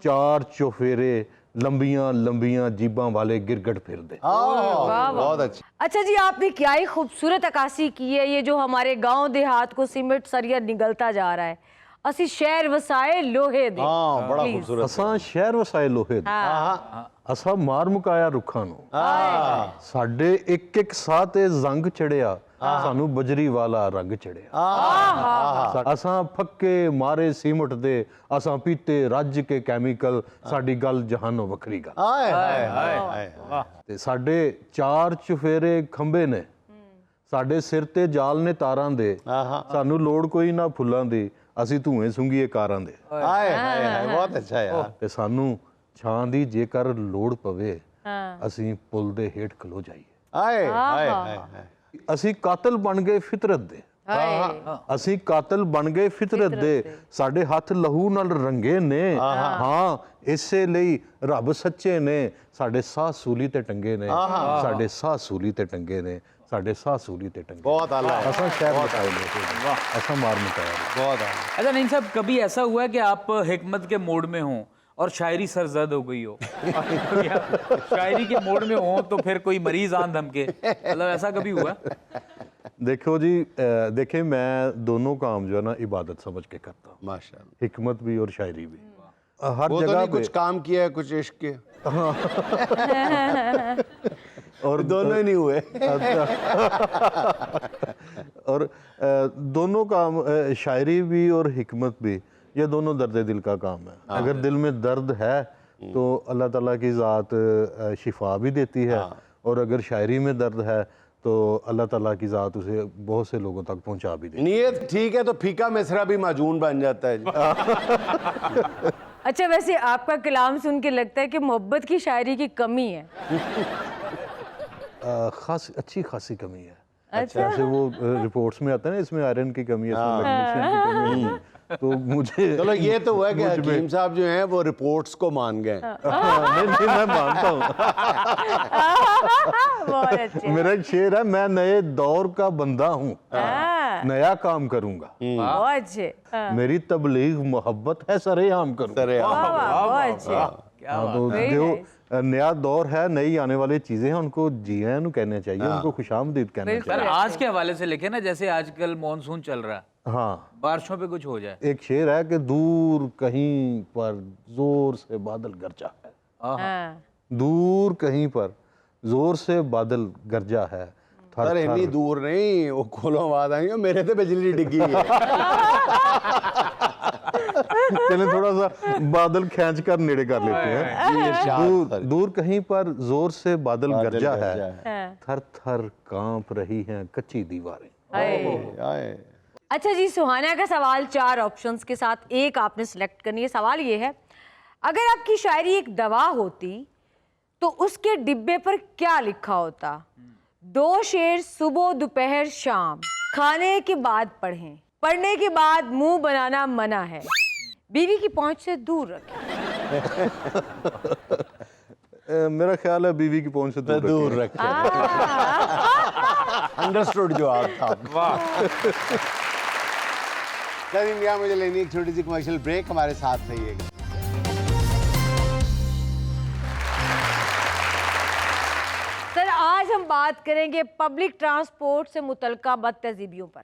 4 चौफेरे लंबियां जीबां वाले गिरगट फिर दे। बहुत अच्छे। अच्छा जी, आपने क्या ही खूबसूरत अक्कासी की है। ये जो हमारे गांव देहात को सीमेंट सरिया निगलता जा रहा है, असी शहर वसाए लोहे दे। हाँ, बड़ा खूबसूरत। असां शहर वसाए लोहे दे, असां मार मुकाया रुੱਖਾਂ ਨੂੰ। ਸਾਡੇ ਇੱਕ ਇੱਕ ਸਾਹ ਤੇ ਜ਼ੰਗ ਚੜਿਆ, ਸਾਨੂੰ ਬਜਰੀ ਵਾਲਾ ਰੰਗ ਚੜਿਆ। ਅਸਾਂ ਫੱਕੇ ਮਾਰੇ ਸੀਮਟ ਦੇ, ਅਸਾਂ ਪੀਤੇ ਰੱਜ ਕੇ ਕੈਮੀਕਲ, ਸਾਡੀ ਗੱਲ ਜਹਾਨੋਂ ਵੱਖਰੀ ਗੱਲ। हाय हाय हाय हाय। ਤੇ ਸਾਡੇ 4 ਚੁਫੇਰੇ ਖੰਭੇ ਨੇ, ਸਾਡੇ ਸਿਰ ਤੇ ਜਾਲ ਨੇ ਤਾਰਾਂ ਦੇ, ਸਾਨੂੰ ਲੋੜ ਕੋਈ ਨਾ ਫੁੱਲਾਂ ਦੀ, ਅਸੀਂ ਧੂਏ ਸੁੰਘੀਏ ਕਾਰਾਂ ਦੇ। हाय हाय हाय, बहुत अच्छा यार। ਤੇ ਸਾਨੂੰ ਛਾਂ ਦੀ ਜੇਕਰ ਲੋੜ ਪਵੇ, ਅਸੀਂ ਪੁੱਲ ਦੇ ਹੇਠ ਖਲੋ ਜਾਈਏ। हाय हाय हाय हाय। ਅਸੀਂ ਕਾਤਲ ਬਣ ਗਏ ਫਿਤਰਤ ਦੇ, ਅਸੀਂ ਕਾਤਲ ਬਣ ਗਏ ਫਿਤਰਤ ਦੇ, ਸਾਡੇ ਹੱਥ ਲਹੂ ਨਾਲ ਰੰਗੇ ਨੇ। ਹਾਂ ਇਸੇ ਲਈ ਰੱਬ ਸੱਚੇ ਨੇ, ਸਾਡੇ ਸਾਹ ਸੂਲੀ ਤੇ ਟੰਗੇ ਨੇ, ਸਾਡੇ ਸਾਹ ਸੂਲੀ ਤੇ ਟੰਗੇ ਨੇ, ਸਾਡੇ ਸਾਹ ਸੂਲੀ ਤੇ ਟੰਗੇ। बहुत आला है। असा शहर बताए, असा मार मुकाया। बहुत आला। अच्छा नहीं साहब, कभी ऐसा हुआ है कि आप हिकमत के मोड में हों और शायरी सरजद हो गई हो? शायरी के मोड में हो तो फिर कोई मरीज आन धमके, मतलब ऐसा कभी हुआ? देखो जी, देखिए मैं दोनों काम जो है ना इबादत समझ के करता हूँ, माशाल्लाह। हिकमत भी और शायरी भी। हर वो तो जगह नहीं पे कुछ काम किया है, कुछ इश्क किया, और दोनों ही नहीं हुए। और दोनों काम, शायरी भी और हिकमत भी, ये दोनों दर्द दिल का काम है। अगर दिल में दर्द है तो अल्लाह ताला की ज़ात शिफा भी देती है, और अगर शायरी में दर्द है तो अल्लाह ताला की ज़ात उसे बहुत से लोगों तक पहुंचा भी देती है। नीयत ठीक है तो फीका मिसरा भी माजून बन जाता है जी। अच्छा, वैसे आपका कलाम सुन के लगता है कि मोहब्बत की शायरी की कमी है। खास अच्छी खासी कमी है। अच्छा। जैसे वो रिपोर्ट्स में आता है ना, इसमें आयरन की कमी है, इसमें मैग्नीशियम की कमी है, तो मुझे चलो ये तो हुआ कि हकीम साहब जो हैं वो रिपोर्ट्स को मान गए। नहीं मैं मानता हूँ। बहुत अच्छे। मेरा एक शेर है, मैं नए दौर का बंदा हूँ, नया काम करूंगा, बहुत अच्छे। मेरी तबलीग मोहब्बत है सरेआम करूंगा। बहुत अच्छे। हाँ, तो जो नया दौर है, नई आने वाली चीजें हैं, उनको जीएन कहना चाहिए, उनको खुशामदीद कहना सर चाहिए। आज के हवाले से लिखे ना, जैसे आजकल मॉनसून चल रहा है, हाँ, बारिशों पे कुछ हो जाए। एक शेर है कि दूर कहीं पर जोर से बादल गरजा है, हाँ। दूर कहीं पर जोर से बादल गरजा है, थर अरे इतनी थर दूर नहीं, वो खोलो आवाज आई है, मेरे तो बिजली डिग्गी है। चलें थोड़ा सा बादल खींच कर नेड़े कर लेते हैं। दूर दूर कहीं पर जोर से बादल गरजा है, थर थर कांप रही हैं कच्ची दीवारें। आए। अच्छा जी, सुहाना का सवाल 4 ऑप्शंस के साथ एक आपने सिलेक्ट करनी है। सवाल ये है, अगर आपकी शायरी एक दवा होती तो उसके डिब्बे पर क्या लिखा होता? 2 शेर सुबह दोपहर शाम, खाने के बाद पढ़ें, पढ़ने के बाद मुंह बनाना मना है, बीवी की पहुंच से दूर रखें। मेरा ख्याल है बीवी की पहुंच से दूर रखे। अंडरस्टूड जो आप था। इंडिया मुझे लेनी एक छोटी सी कमर्शियल ब्रेक, हमारे साथ रहिएगा। सर, आज हम बात करेंगे पब्लिक ट्रांसपोर्ट से मुतल्लिका बदतहजीबियों पर।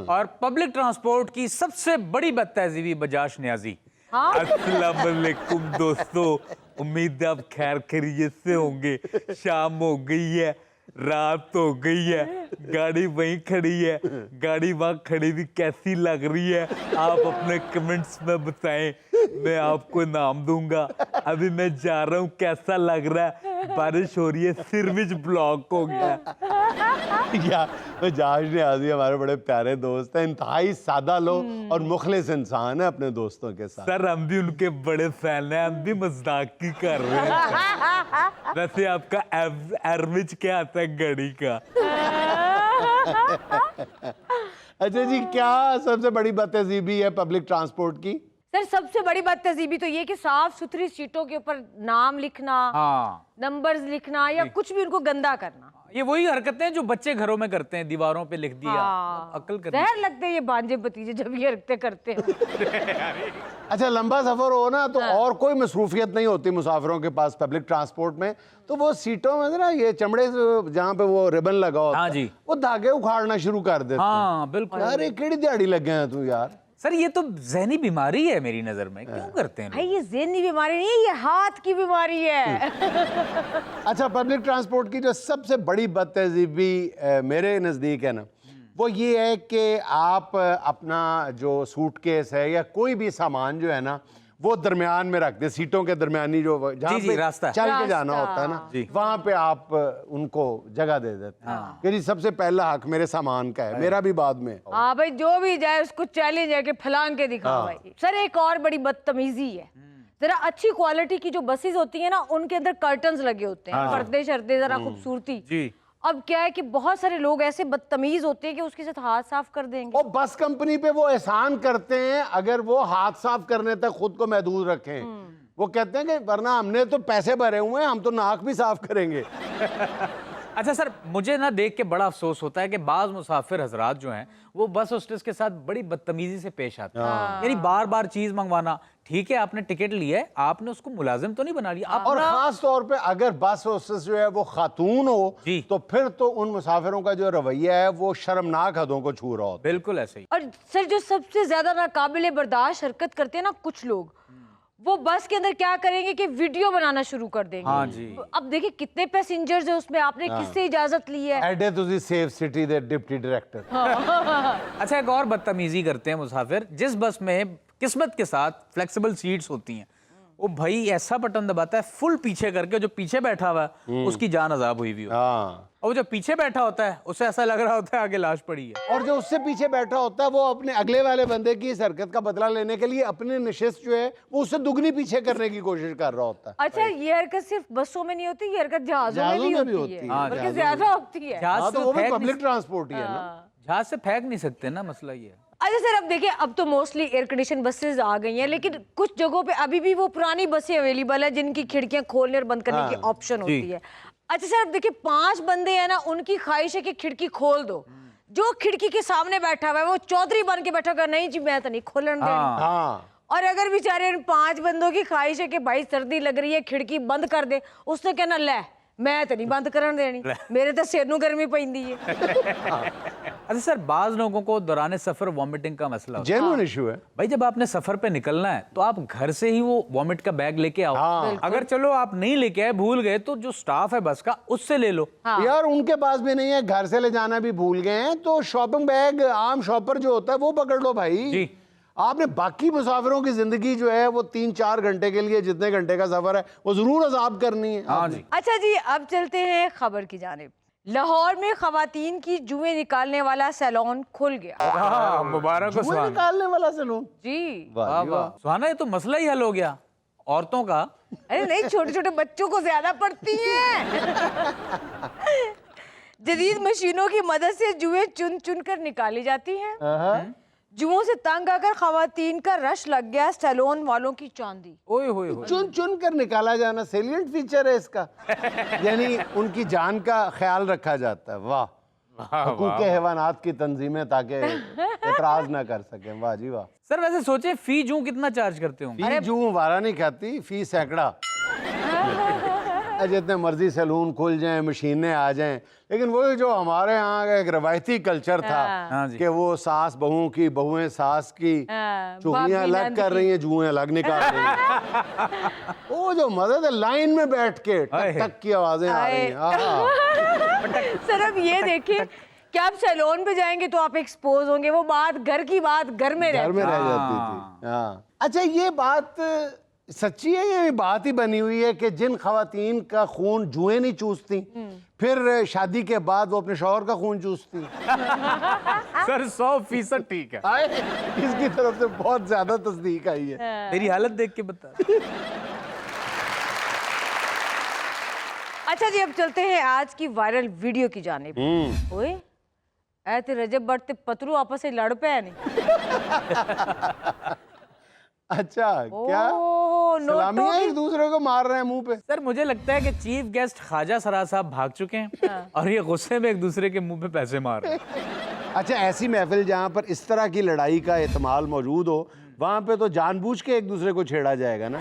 और पब्लिक ट्रांसपोर्ट की सबसे बड़ी बदतहजीबी बजाज नियाजी। हाँ? अस्सलाम वालेकुम दोस्तों, उम्मीद है आप खैर खैरियत से होंगे। शाम हो गई है, रात हो गई है, गाड़ी वहीं खड़ी है, गाड़ी वहाँ खड़ी भी कैसी लग रही है आप अपने कमेंट्स में बताएं, मैं आपको नाम दूंगा। अभी मैं जा रहा हूँ, कैसा लग रहा है? बारिश हो रही है, सिर विच ब्लॉक हो गया। या जाज नियाज़ी हमारे बड़े प्यारे दोस्त हैं, इंतहाई सादा लोग और मुखलिस इंसान है अपने दोस्तों के साथ। सर हम भी उनके बड़े फैन हैं, हम भी मजाक कर रहे हैं। वैसे आपका एवरेज क्या आता है घड़ी का? अच्छा जी, क्या सबसे बड़ी बदतहजीबी है पब्लिक ट्रांसपोर्ट की? सर सबसे बड़ी बात तहजीबी तो ये कि साफ सुथरी सीटों के ऊपर नाम लिखना, हाँ, नंबर्स लिखना या कुछ भी उनको गंदा करना। ये वही हरकतें हैं जो बच्चे घरों में करते हैं, दीवारों पे लिख दिया। हाँ। अक्ल कर जहर लगते हैं ये भांजे भतीजे जब ये हरकतें करते हैं। अच्छा, लंबा सफर हो ना तो और कोई मसरूफियत नहीं होती मुसाफिरों के पास पब्लिक ट्रांसपोर्ट में, तो वो सीटों में ना ये चमड़े से जहाँ पे वो रिबन लगा होता हाँ है, जी, वो धागे उखाड़ना शुरू कर देते हैं। हाँ बिल्कुल। अरे केड़ी दिहाड़ी लग गए हैं तू यार। सर ये तो जहनी बीमारी है मेरी नजर में, क्यों करते हैं भाई लोग? ये ज़हनी बीमारी नहीं है, ये हाथ की बीमारी है। अच्छा, पब्लिक ट्रांसपोर्ट की जो सबसे बड़ी बदतहजीबी मेरे नज़दीक है ना, वो ये है कि आप अपना जो सूटकेस है या कोई भी सामान जो है ना वो दरमियान में रख दे, सीटों के दरमियानी जो जहाँ जी, पे रास्ता। चल के जाना रास्ता। होता है ना, जी। वहाँ पे आप उनको जगह दे देते हैं कि जी सबसे पहला हक मेरे सामान का है, मेरा भी बाद में। हाँ भाई, जो भी जाए उसको चैलेंज है कि फलांग के दिखाओ भाई। सर एक और बड़ी बदतमीजी है, जरा अच्छी क्वालिटी की जो बसेस होती है ना उनके अंदर कर्टन्स लगे होते हैं, पर्दे शर्दे, जरा खूबसूरती। जी। अब क्या है कि बहुत सारे लोग ऐसे बदतमीज होते हैं कि उसके साथ हाथ साफ कर देंगे। और बस कंपनी पे वो एहसान करते हैं अगर वो हाथ साफ करने तक खुद को महदूद रखें। वो कहते हैं कि वरना हमने तो पैसे भरे हुए हैं, हम तो नाक भी साफ करेंगे। अच्छा सर, मुझे ना देख के बड़ा अफसोस होता है कि बाज मुसाफिर हजरात जो हैं वो बस होस्टेस के साथ बड़ी बदतमीजी से पेश आते हैं। यानी बार बार चीज मंगवाना। ठीक है, आपने टिकट लिया है, आपने उसको मुलाजिम तो नहीं बना लिया। आप और खास तौर पे अगर बस होस्टेस जो है वो खातून हो जी। तो फिर तो उन मुसाफिरों का जो रवैया है वो शर्मनाक हदों को छू रहा होता है। बिल्कुल ऐसे ही। और सर जो सबसे ज्यादा नाकाबिले बर्दाश्त हरकत करते हैं ना कुछ लोग, वो बस के अंदर क्या करेंगे कि वीडियो बनाना शुरू कर देंगे। हाँ जी। अब देखिए कितने पैसेंजर्स है उसमें, आपने किससे इजाजत ली है? एडे तुझी सेफ सिटी दे डिप्टी डायरेक्टर। अच्छा, एक और बदतमीजी करते हैं मुसाफिर। जिस बस में किस्मत के साथ फ्लेक्सिबल सीट्स होती हैं, वो भाई ऐसा बटन दबाता है फुल पीछे करके, जो पीछे बैठा हुआ है उसकी जान अजाब हुई हुई हो। हाँ, और वो जो पीछे बैठा होता है उसे ऐसा लग रहा होता है आगे लाश पड़ी है। और जो उससे पीछे बैठा होता है वो अपने अगले वाले बंदे की इस हरकत का बदला लेने के लिए अपनी नशिस्त जो है वो उससे दुगनी पीछे करने की कोशिश कर रहा होता है। अच्छा, ये हरकत सिर्फ बसों में नहीं होती, ये हरकत जहाजों में भी होती है, हाँ, बल्कि ज्यादा होती है। जहाज हाँ, से तो वो भी फेंक पब्लिक नहीं- ट्रांसपोर्ट ही है ना। जहाज से फेंक नहीं सकते ना, मसला ये है। अच्छा सर, अब देखिए अब तो मोस्टली एयर कंडीशन बसेस आ गई हैं, लेकिन कुछ जगहों पे अभी भी वो पुरानी बसें अवेलेबल है जिनकी खिड़कियां खोलने और बंद करने की ऑप्शन होती है। अच्छा सर, अब देखिए 5 बंदे हैं ना, उनकी ख्वाहिश है कि खिड़की खोल दो। जो खिड़की के सामने बैठा हुआ है वो चौधरी बन के बैठा होगा, नहीं जी मैं तो नहीं खोलने देनी। हाँ, और अगर बेचारे इन 5 बंदों की ख्वाहिश है कि भाई सर्दी लग रही है खिड़की बंद कर दे, उसने कहना ले मैं तो नहीं बंद करने देनी, मेरे तो सिर नूं गर्मी पैंदी है। अच्छा सर, बाज लोगों को दौरान सफर वॉमिटिंग का मसला होता है। जेन्युइन इशू है। भाई जब आपने सफर पे निकलना है तो आप घर से ही वो वॉमिट का बैग लेके आओ। हाँ। अगर चलो आप नहीं लेके आए, भूल गए, तो जो स्टाफ है बस का उससे ले लो। यार उनके पास भी नहीं है, घर से ले जाना भी भूल गए हैं, तो शॉपिंग बैग आम शॉपर जो होता है वो पकड़ लो भाई। जी। आपने बाकी मुसाफिरों की जिंदगी जो है वो 3-4 घंटे के लिए जितने घंटे का सफर है वो जरूर अजाब करनी है। हाँ जी। अच्छा जी, अब चलते हैं खबर की जानिब। लाहौर में खवातीन की जुएं निकालने वाला सैलून खुल गया। मुबारक हो जुए सुहाना। निकालने वाला सैलून। जी। वाह वाह सुहाना, ये तो मसला ही हल हो गया औरतों का। अरे नहीं, छोटे छोटे बच्चों को ज्यादा पड़ती हैं। जदीद मशीनों की मदद से जुएं चुन चुन कर निकाली जाती हैं। जुओं से तंग आकर खवातीन का रश लग गया सैलून वालों की चांदी। ओए होए होए। चुन चुन कर निकाला जाना सेलिएंट फीचर है इसका। यानी उनकी जान का ख्याल रखा जाता है। वाह, हुकूक हैवानात की तंजीमें ताकि एतराज ना कर सकें। वाह जी वाह। सर वैसे सोचे फी जू कितना चार्ज करते होंगे? फी जूं वारा नहीं खाती, फी सैकड़ा। जितने मर्जी सैलून खुल जाएं, मशीनें आ जाएं, लेकिन वो जो हमारे यहाँ का एक रवायती कल्चर था हाँ जी। कि वो सास बहू की, बहुएं सास की, चुगलियां भाभी अलग नंद कर की। रही हैं, जुएं अलग निकाल रही हैं। वो जो मजा है लाइन में बैठ के टक टक की आवाजें आ रही हैं। आहा। सर अब ये देखिए कि आप सैलून पे जाएंगे तो आप एक्सपोज होंगे, वो बात घर की बात घर में घर में रहती रह जाती थी। हाँ, अच्छा ये बात सच्ची है ये बात ही बनी हुई है कि जिन खवातीन का खून जुएं नहीं चूसती फिर शादी के बाद वो अपने शौहर का खून चूसती सर 100% ठीक है। आए इसकी तरफ से बहुत ज्यादा तस्दीक आई है। मेरी हालत देख के बता। अच्छा जी, अब चलते हैं आज की वायरल वीडियो की जानिब। ओए ऐते रजब बढ़ते पतलू आपस में लड़ पे नहीं। अच्छा क्या सलामियां एक दूसरे को मार रहे हैं मुंह पे। सर मुझे लगता है कि चीफ गेस्ट ख्वाजा सरा साहब भाग चुके हैं और ये गुस्से में एक दूसरे के मुंह पे पैसे मार रहे हैं। अच्छा, ऐसी महफिल जहाँ पर इस तरह की लड़ाई का एहतमाल मौजूद हो वहाँ पे तो जानबूझ के एक दूसरे को छेड़ा जाएगा ना,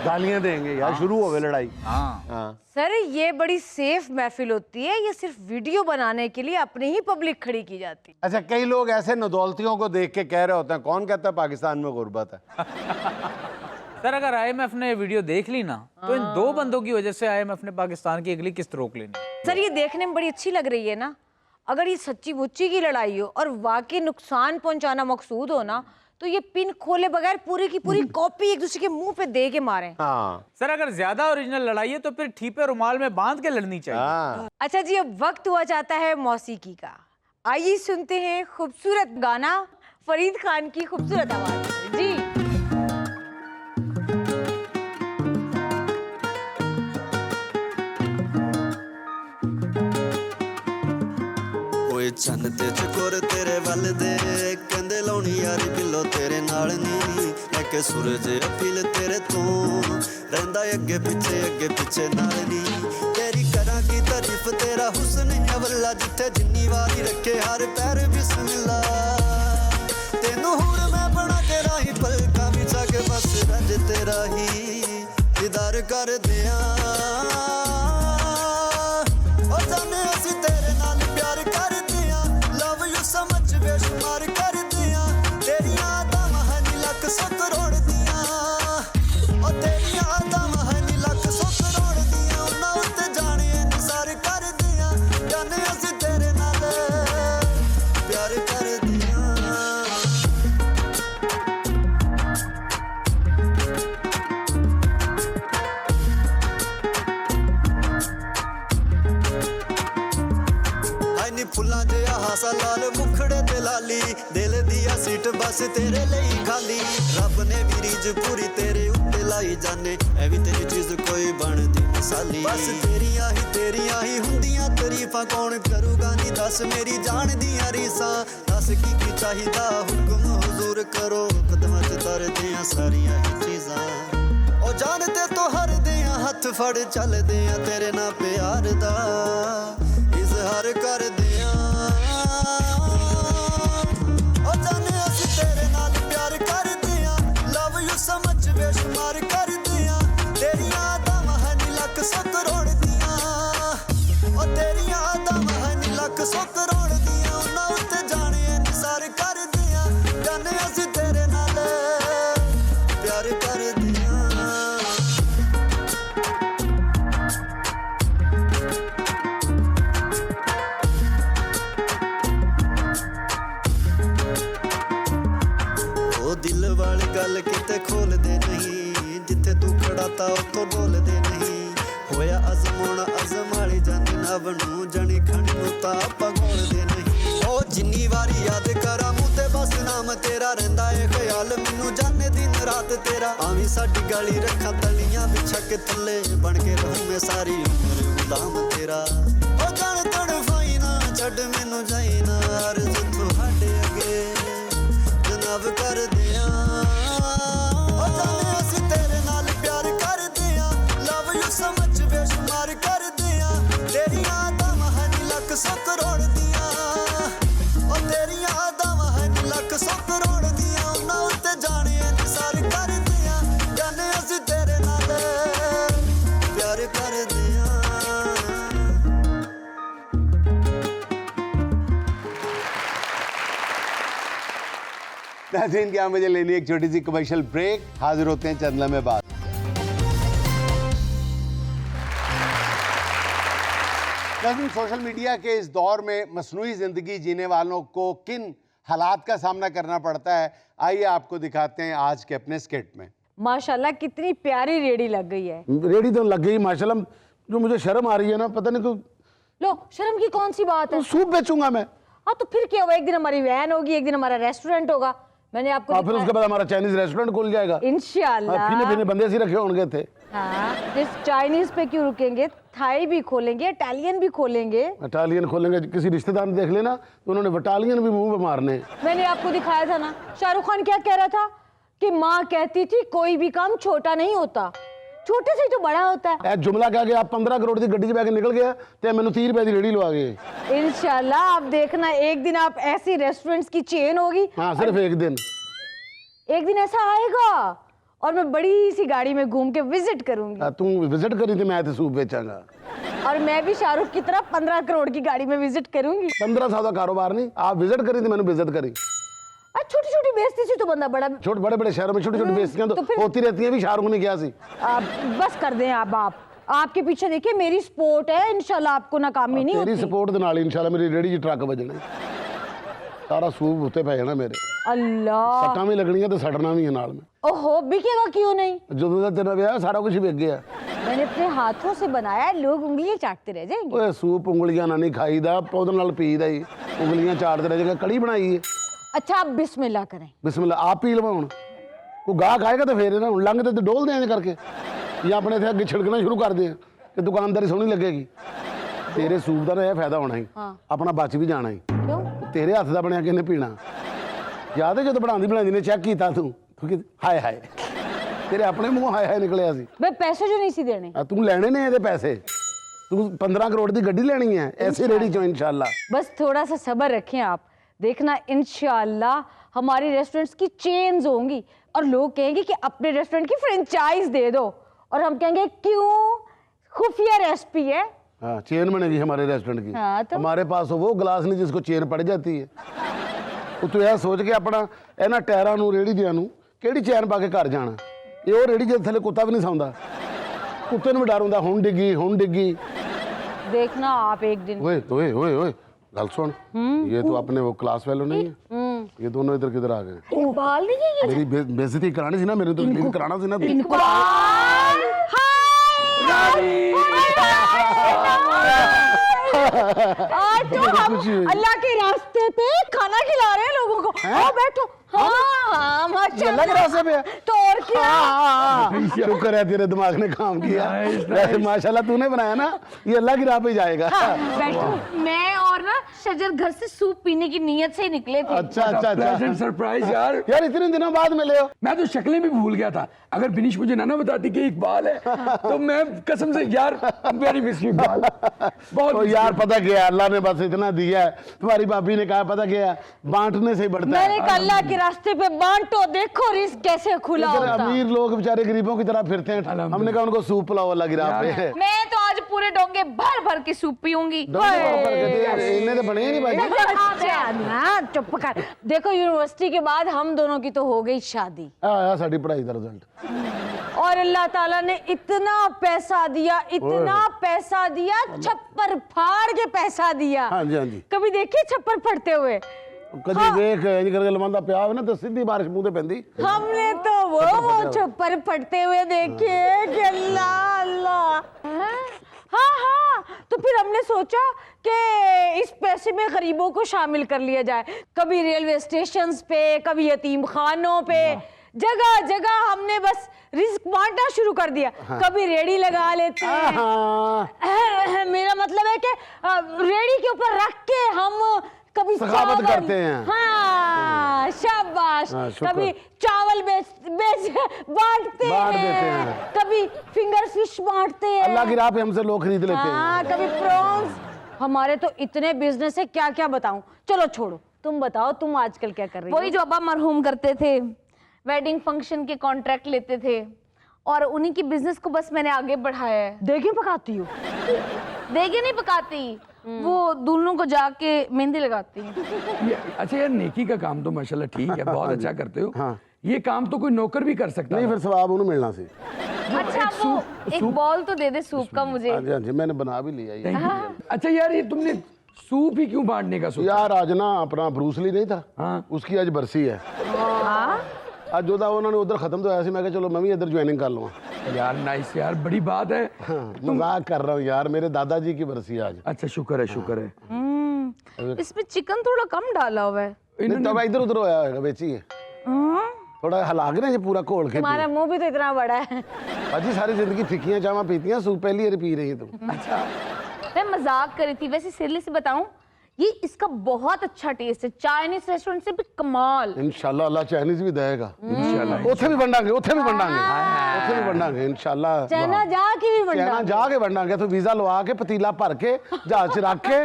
गालियां देंगे यार, शुरू हो गई लड़ाई। हाँ। सर ये बड़ी सेफ महफिल होती है, ये सिर्फ वीडियो बनाने के लिए अपनी ही पब्लिक खड़ी की जाती है। अच्छा, कई लोग ऐसे नदौलतियों को देख के कह रहे होते हैं, कौन कहता है पाकिस्तान में गुर्बत है। सर अगर IMF ने वीडियो देख ली ना तो इन दो बंदों की वजह से IMF ने पाकिस्तान की अगली किस्त रोक लेनी। सर ये देखने में बड़ी अच्छी लग रही है ना, अगर ये सच्ची मुच्ची की लड़ाई हो और वाकई नुकसान पहुंचाना मकसूद हो ना तो ये पिन खोले बगैर पूरी की पूरी कॉपी एक दूसरे के मुंह पे दे के मारे। हाँ। सर अगर ज्यादा ओरिजिनल लड़ाई है तो फिर ठीपे रुमाल में बांध के लड़नी चाहिए। हाँ। अच्छा जी, अब वक्त हुआ जाता है मौसीकी का। आइए सुनते हैं खूबसूरत गाना फरीद खान की खूबसूरत आवाज में। जी चन्न ते चकोर तेरे वल दे कहंदे लाउणी यारी बिल्लो तेरे नाल नी लेके सूरज अपील तेरे तो रहिंदा अगे पिछे नाल नी तेरी करा की तारीफ तेरा हुस्न अवला जिथे जिन्नी वारी रखे हर पैर बिस्मिल्ला तेनू हुण मैं बना के राही पलकां विच आके बस रज तेरा ही दीदार कर दियां ओ जाने असीं तेरे नाल प्यार कर समझ बेशुमार कर दिया तेरिया आदम हनी लख सौ करोड़ दिया और तेरिया आदम हनी लख सौ करोड़ दिया उन्ना उत्ते जाने निसार कर दिया जाने असी तेरे नाल प्यार कर दिया। फुल्लां जिहा हासा लाल मुखड़े ते लाली दिल दिया सीट बस तेरे लिए खाली रब ने भी रीज पूरी तेरे उत्ते लाई जाने ऐ भी तेरी चीज कोई बनदी मिसाली बस तेरियां ही हुंदियां तारीफां कौन करूगा नी दस मेरी जान दियां रीसां दस की चाहिदा हुक्म हुजूर करो कदमां च तर दियां सारियां ही चीज़ां ओ जानते तो हर दियां हथ फड़ चल दियां तेरे ना प्यार दा इजहार कर दियां ओ जाने असीं तेरे नाल प्यार कर दियां लव यू समझ बेशुमार कर दियां तेरियां आदम हनी लख सौ करोड़ दियां ओ तेरियां आदम हनी लख सौ करोड़ दियां उन्ना उत्ते जाने निसार कर दियां जाने असीं तेरे नाल प्यार कर दियां। दिल वाली गल किते खोलदे नहीं जिथे तू खड़ाता उतो बोलदे नहीं होया अजमाना अजमाली जाने ना बनू जनी खणी नू तां आपां घोलदे नहीं ओ जिन्नी वारी याद करा मुँह ते बस नाम तेरा रहिंदा ए ख्याल मैनू जाने दिन रात तेरा आवीं साडी गली रखा तलियां बिछा के थल्ले बन के रहूं मैं सारी उम्र गुलाम तेरा ओ जान तड़फाई ना छड्ड मैनू जाई ना अर्ज तुहाडे अगे जनाब कर दियां ओ जाने असीं तेरे नाल प्यार कर दियां लव यू समझ बेशुमार कर दियां तेरियां आदम हनी लख सौ करोड़ दियां ओ तेरियां आदम हनी लख सौ करोड़ दियां उन्ना उत्ते जाने निसार कर दियां जाने असीं तेरे नाल प्यार कर दियां। नाज़रीन क्या मुझे लेनी एक छोटी सी कमर्शियल ब्रेक, हाजिर होते हैं चंद लम्हे बाद। नाज़रीन सोशल मीडिया के इस दौर में मसनूई ज़िंदगी जीने वालों को किन हालात का सामना करना पड़ता है, आइए आपको दिखाते हैं आज के अपने स्किट में। माशाल्लाह कितनी प्यारी रेडी लग गई है। रेडी तो लग गई माशाल्लाह, जो मुझे शर्म आ रही है ना, पता नहीं तो लो शर्म की कौन सी बात है? सूप बेचूंगा मैं। हाँ तो फिर क्या हुआ, एक दिन हमारी वैन होगी, एक दिन हमारा रेस्टोरेंट होगा। मैंने आपको फिर उसके बाद हमारा चाइनीज रेस्टोरेंट खुल जाएगा। इंशाल्लाह। फिने फिने बंदे सी रखे होंगे थे। हाँ, जिस चाइनीज पे क्यों रुकेंगे, थाई भी खोलेंगे, इटालियन भी खोलेंगे। इटालियन खोलेंगे, किसी रिश्तेदार ने देख लेना तो उन्होंने बटालियन भी मुंह पे मारने। मैंने आपको दिखाया था ना, शाहरुख खान क्या कह रहा था कि माँ कहती थी कोई भी काम छोटा नहीं होता, छोटे से ही तो बड़ा होता है। ए जुमला कह गया, 15 करोड़ की गड्डी च बैग निकल गया ते मैंने 30 रुपए की रेडी लवा गए। इंशाल्लाह आप देखना, एक दिन आप ऐसी रेस्टोरेंट्स की चेन होगी। हाँ सिर्फ एक दिन ऐसा आएगा और मैं बड़ी सी गाड़ी में घूम के विजिट करूंगी। तू विजिट करी थी, मैं तो सूप बेचांगा। और मैं भी शाहरुख की तरह 15 करोड़ की गाड़ी में विजिट करूंगी। 15 साल का कारोबार नहीं, आप विजिट करी थी, मैंने विजिट करी। छोटी छोटी बेइज्जती से तो बंदा बड़ा छोटे बड़े बड़े शहरों में छोटी छोटी बेइज्जतियां तो फिर- होती रहती हैं। भी शाहरुख ने किया सी। बस कर दें आप आपके पीछे देखिए मेरी सपोर्ट है, इंशाल्लाह आपको नाकामी नहीं तेरी होती। सपोर्ट दे नाल इंशाल्लाह मेरी रेडी च ट्रक वजने, सारा सूप उत्ते पै जाना मेरे। अल्लाह, सट्टां भी लगनियां ते सड़ना भी है नाल में। ओहो बिकेगा क्यों नहीं? ਜਦੋਂ ਦਾ तेरा ਵਿਆਹ सारा कुछ बिक गया। मैंने अपने हाथों से बनाया है, लोग उंगलियां चाटते रह जाएंगे। ਓਏ सूप ਉਂਗਲੀਆਂ ਨਾਲ ਨਹੀਂ ਖਾਈਦਾ, ਪੌਦੇ ਨਾਲ ਪੀਦਾ ਹੀ। ਉਂਗਲੀਆਂ ਚਾਟਦੇ ਰਹਿ ਜਾਏਗਾ। ਕੜੀ ਬਣਾਈ ਹੈ, अच्छा आप बिस्मिल्लाह करें। ਬਿਸਮਿਲ੍ਲਾ ਆਪ ਪੀ ਲਵਾਂ ਹੁਣ। ਕੋਈ ਗਾਹ ਖਾਏਗਾ ਤਾਂ ਫੇਰ ਇਹਨਾਂ ਹੁਣ ਲੰਘਦੇ ਤੇ ਡੋਲਦੇ ਆਂ ਕਰਕੇ, ਜਾਂ ਆਪਣੇ ਇੱਥੇ ਅੱਗੇ ਛਿੜਕਣਾ ਸ਼ੁਰੂ ਕਰਦੇ ਆ ਕਿ ਦੁਕਾਨਦਾਰੀ ਸੋਹਣੀ ਲੱਗੇਗੀ। ਤੇਰੇ ਸੂਪ ਦਾ ਨਾ ਇਹ ਫਾਇਦਾ ਹੋਣਾ ਹੀ, ਆਪਣਾ ਬਚ ਵੀ ਜਾਣਾ ਹੀ। क्यों? ਤੇਰੇ ਹੱਥ ਦਾ ਬਣਿਆ ਕਿਹਨੇ ਪੀਣਾ? ਯਾਦ ਹੈ ਜਦੋਂ ਬਣਾਉਂਦੀ ਨੇ ਚੈੱਕ ਕੀਤਾ ਤੂੰ ਕਿ ਹਾਏ ਹਾਏ, ਤੇਰੇ ਆਪਣੇ ਮੂੰਹ ਹਾਏ ਹਾਏ ਨਿਕਲਿਆ ਸੀ। मैं पैसे जो नहीं सी देने। ਤੂੰ ਲੈਣੇ ਨੇ ਇਹਦੇ ਪੈਸੇ, ਤੂੰ 15 ਕਰੋੜ ਦੀ ਗੱਡੀ ਲੈਣੀ ਹੈ ਐਸੇ ਰੇੜੀ ਚੋਂ इंशाल्लाह। बस थोड़ा सा सब्र रखें आप, देखना इंशाल्लाह हमारी रेस्टोरेंट्स की चेन्स होंगी और लोग कहेंगे कि अपने रेस्टोरेंट की फ्रेंचाइज दे दो, और हम कहेंगे क्यों, खुफिया रेसिपी है। हाँ चेन बनेगी हमारे रेस्टोरेंट की। हाँ, तो? हमारे पास वो गिलास नहीं जिसको चेन पड़ जाती है। तो तू यह सोच के अपना इन्हां टायरां नूं रेड़ी दियां नूं किहड़ी चैन पा के घर जाना। ये वो रेड़ी जिस थले कुत्ता भी नहीं सौंदा, कुत्ते नूं भी डर हुंदा हुण डिग्गी। देखना आप एक दिन। ओए ओए ओए ओए गल सुन, ये तो अपने वो क्लास फेलो नहीं है, ये दोनों इधर किधर आ गए? इकबाल नहीं है ये? मेरी बेइज्जती करानी थी ना, मेरे तो लीव कराना थी ना। आज तो हम अल्लाह के रास्ते पे खाना खिला रहे हैं लोगों को। आओ बैठो। हाँ माशाल्लाह, अल्लाह के रास्ते पे है? तो और क्या। शुक्र है तेरे दिमाग ने काम किया। वैसे माशाल्लाह तूने बनाया ना, ये अल्लाह की राह पे जाएगा। बैठो। मैं और ना शजर घर से सूप पीने की नीयत से ही निकले थे। अच्छा प्लेजेंट सरप्राइज यार। यार इतने दिनों बाद मिले हो। मैं तो शक्लें भी भूल गया था। अगर बिनिश मुझे ना बताती कि इकबाल है तो मैं कसम से यार वेरी मिस यू इकबाल, बहुत तो यार पता क्या है, अल्लाह ने बस इतना दिया है। तुम्हारी भाभी ने कहा पता क्या है, बांटने से ही बढ़ता मैंने है। कहा अल्लाह के रास्ते पे बांटो, देखो रिस्क कैसे खुला इधर होता। अमीर लोग बेचारे गरीबों की तरह फिरते हैं, हमने कहा उनको सूप पिलाओ अल्लाह की राह पे। मैं तो आज पूरे डोंगे भर भर के सूप पीऊंगी। इन्हें तो बने ही नहीं भाई। अच्छा ना चुप कर। देखो यूनिवर्सिटी के बाद हम दोनों की तो हो गई शादी, आया साड़ी पढ़ाई का रिजल्ट। और अल्लाह ताला ने इतना पैसा दिया, इतना पैसा दिया, छप्पर फाड़ के पैसा दिया। हाँ जी हाँ जी। कभी देखिए छप्पर फटते हुए? कभी देख इंज करके लमांदा प्या हो ना तो सीधी बारिश मुंह ते पैंदी। हमने तो वो छप्पर फटते हुए देखे कि अल्लाह अल्लाह। हाँ, तो फिर हमने सोचा कि इस पैसे में गरीबों को शामिल कर लिया जाए। कभी रेलवे स्टेशंस पे, कभी यतीम खानों पे, जगह जगह हमने बस रिस्क बांटना शुरू कर दिया। कभी रेडी लगा लेते हैं, मेरा मतलब है कि रेडी के ऊपर रख के हम कभी सखावत चावल- करते हैं। हाँ शाबाश। हाँ, शुक्र। कभी चावल बेच बांटते बांट देते हैं, हैं। कभी फिंगर फिश बांटते हैं। अल्लाह की राह पे हमसे लोग खरीद लेते हैं। हाँ, कभी प्रॉन्स। हमारे तो इतने बिजनेस है, क्या क्या बताऊं। चलो छोड़ो, तुम बताओ तुम आजकल क्या कर रही हो? वही जो अब्बा मरहूम करते थे, वेडिंग फंक्शन के कॉन्ट्रैक्ट लेते थे, और उन्हीं की बिजनेस को बस मैंने आगे बढ़ाया है। देगी पकाती हो? देगे नहीं पकाती, वो दुल्हनों को जाके मेहंदी लगाती हैं। अच्छा यार, नेकी का काम तो माशाल्लाह ठीक है, बहुत अच्छा करते हो। हाँ। ये काम तो कोई नौकर भी कर सकता नहीं है। फिर सवाब उन्हें मिलना सी। अच्छा वो एक बॉल तो दे दे सूप का मुझे। हाँ जी हाँ जी, मैंने बना भी लिया ये। Thank you। अच्छा यार, ये तुमने सूप ही क्यों बांटने का सोचा? यार आज ना अपना ब्रूस ली नहीं था, हाँ। उसकी आज बरसी है। ਅੱਜ ਉਹਦਾ ਉਹਨਾਂ ਨੇ ਉਧਰ ਖਤਮ ਤੋਂ ਆਇਆ ਸੀ, ਮੈਂ ਕਿਹਾ ਚਲੋ ਮੈਂ ਵੀ ਇੱਧਰ ज्वाइनिंग कर लूँ। यार नाइस यार, बड़ी बात है। हाँ, मजाक कर रहा हूँ यार, मेरे दादाजी की बरसी आज। अच्छा शुक्र है, शुक्र है। इसमें चिकन थोड़ा कम डाला हुआ है। नहीं, तब इधर उधर होया होगा, बेची है थोड़ा हिला के ना ये पूरा घोल के। तुम्हारा मुंह भी तो इतना बड़ा है। अजी सारी जिंदगी फिक्कियां चावा पीती हैं, सूप पहली बार पी रही है तुम। अच्छा मैं मजाक कर रही थी, वैसे सीरियसली बताऊं, ये इसका बहुत अच्छा टेस्ट है, चाइनीज रेस्टोरेंट से भी कमाल। इंशाल्लाह अल्लाह चाइनीज भी देगा, इंशाल्लाह। ਉੱਥੇ ਵੀ ਵੰਡਾਂਗੇ, ਉੱਥੇ ਵੀ ਵੰਡਾਂਗੇ, ਉੱਥੇ ਵੀ ਵੰਡਾਂਗੇ इंशाल्लाह। चाइना जाके भी ਚਾਈਨਾ बंदा ਜਾ ਕੇ ਵੰਡਾਂਗੇ, तो वीजा लवा के पतीला भर के जहाज च रख के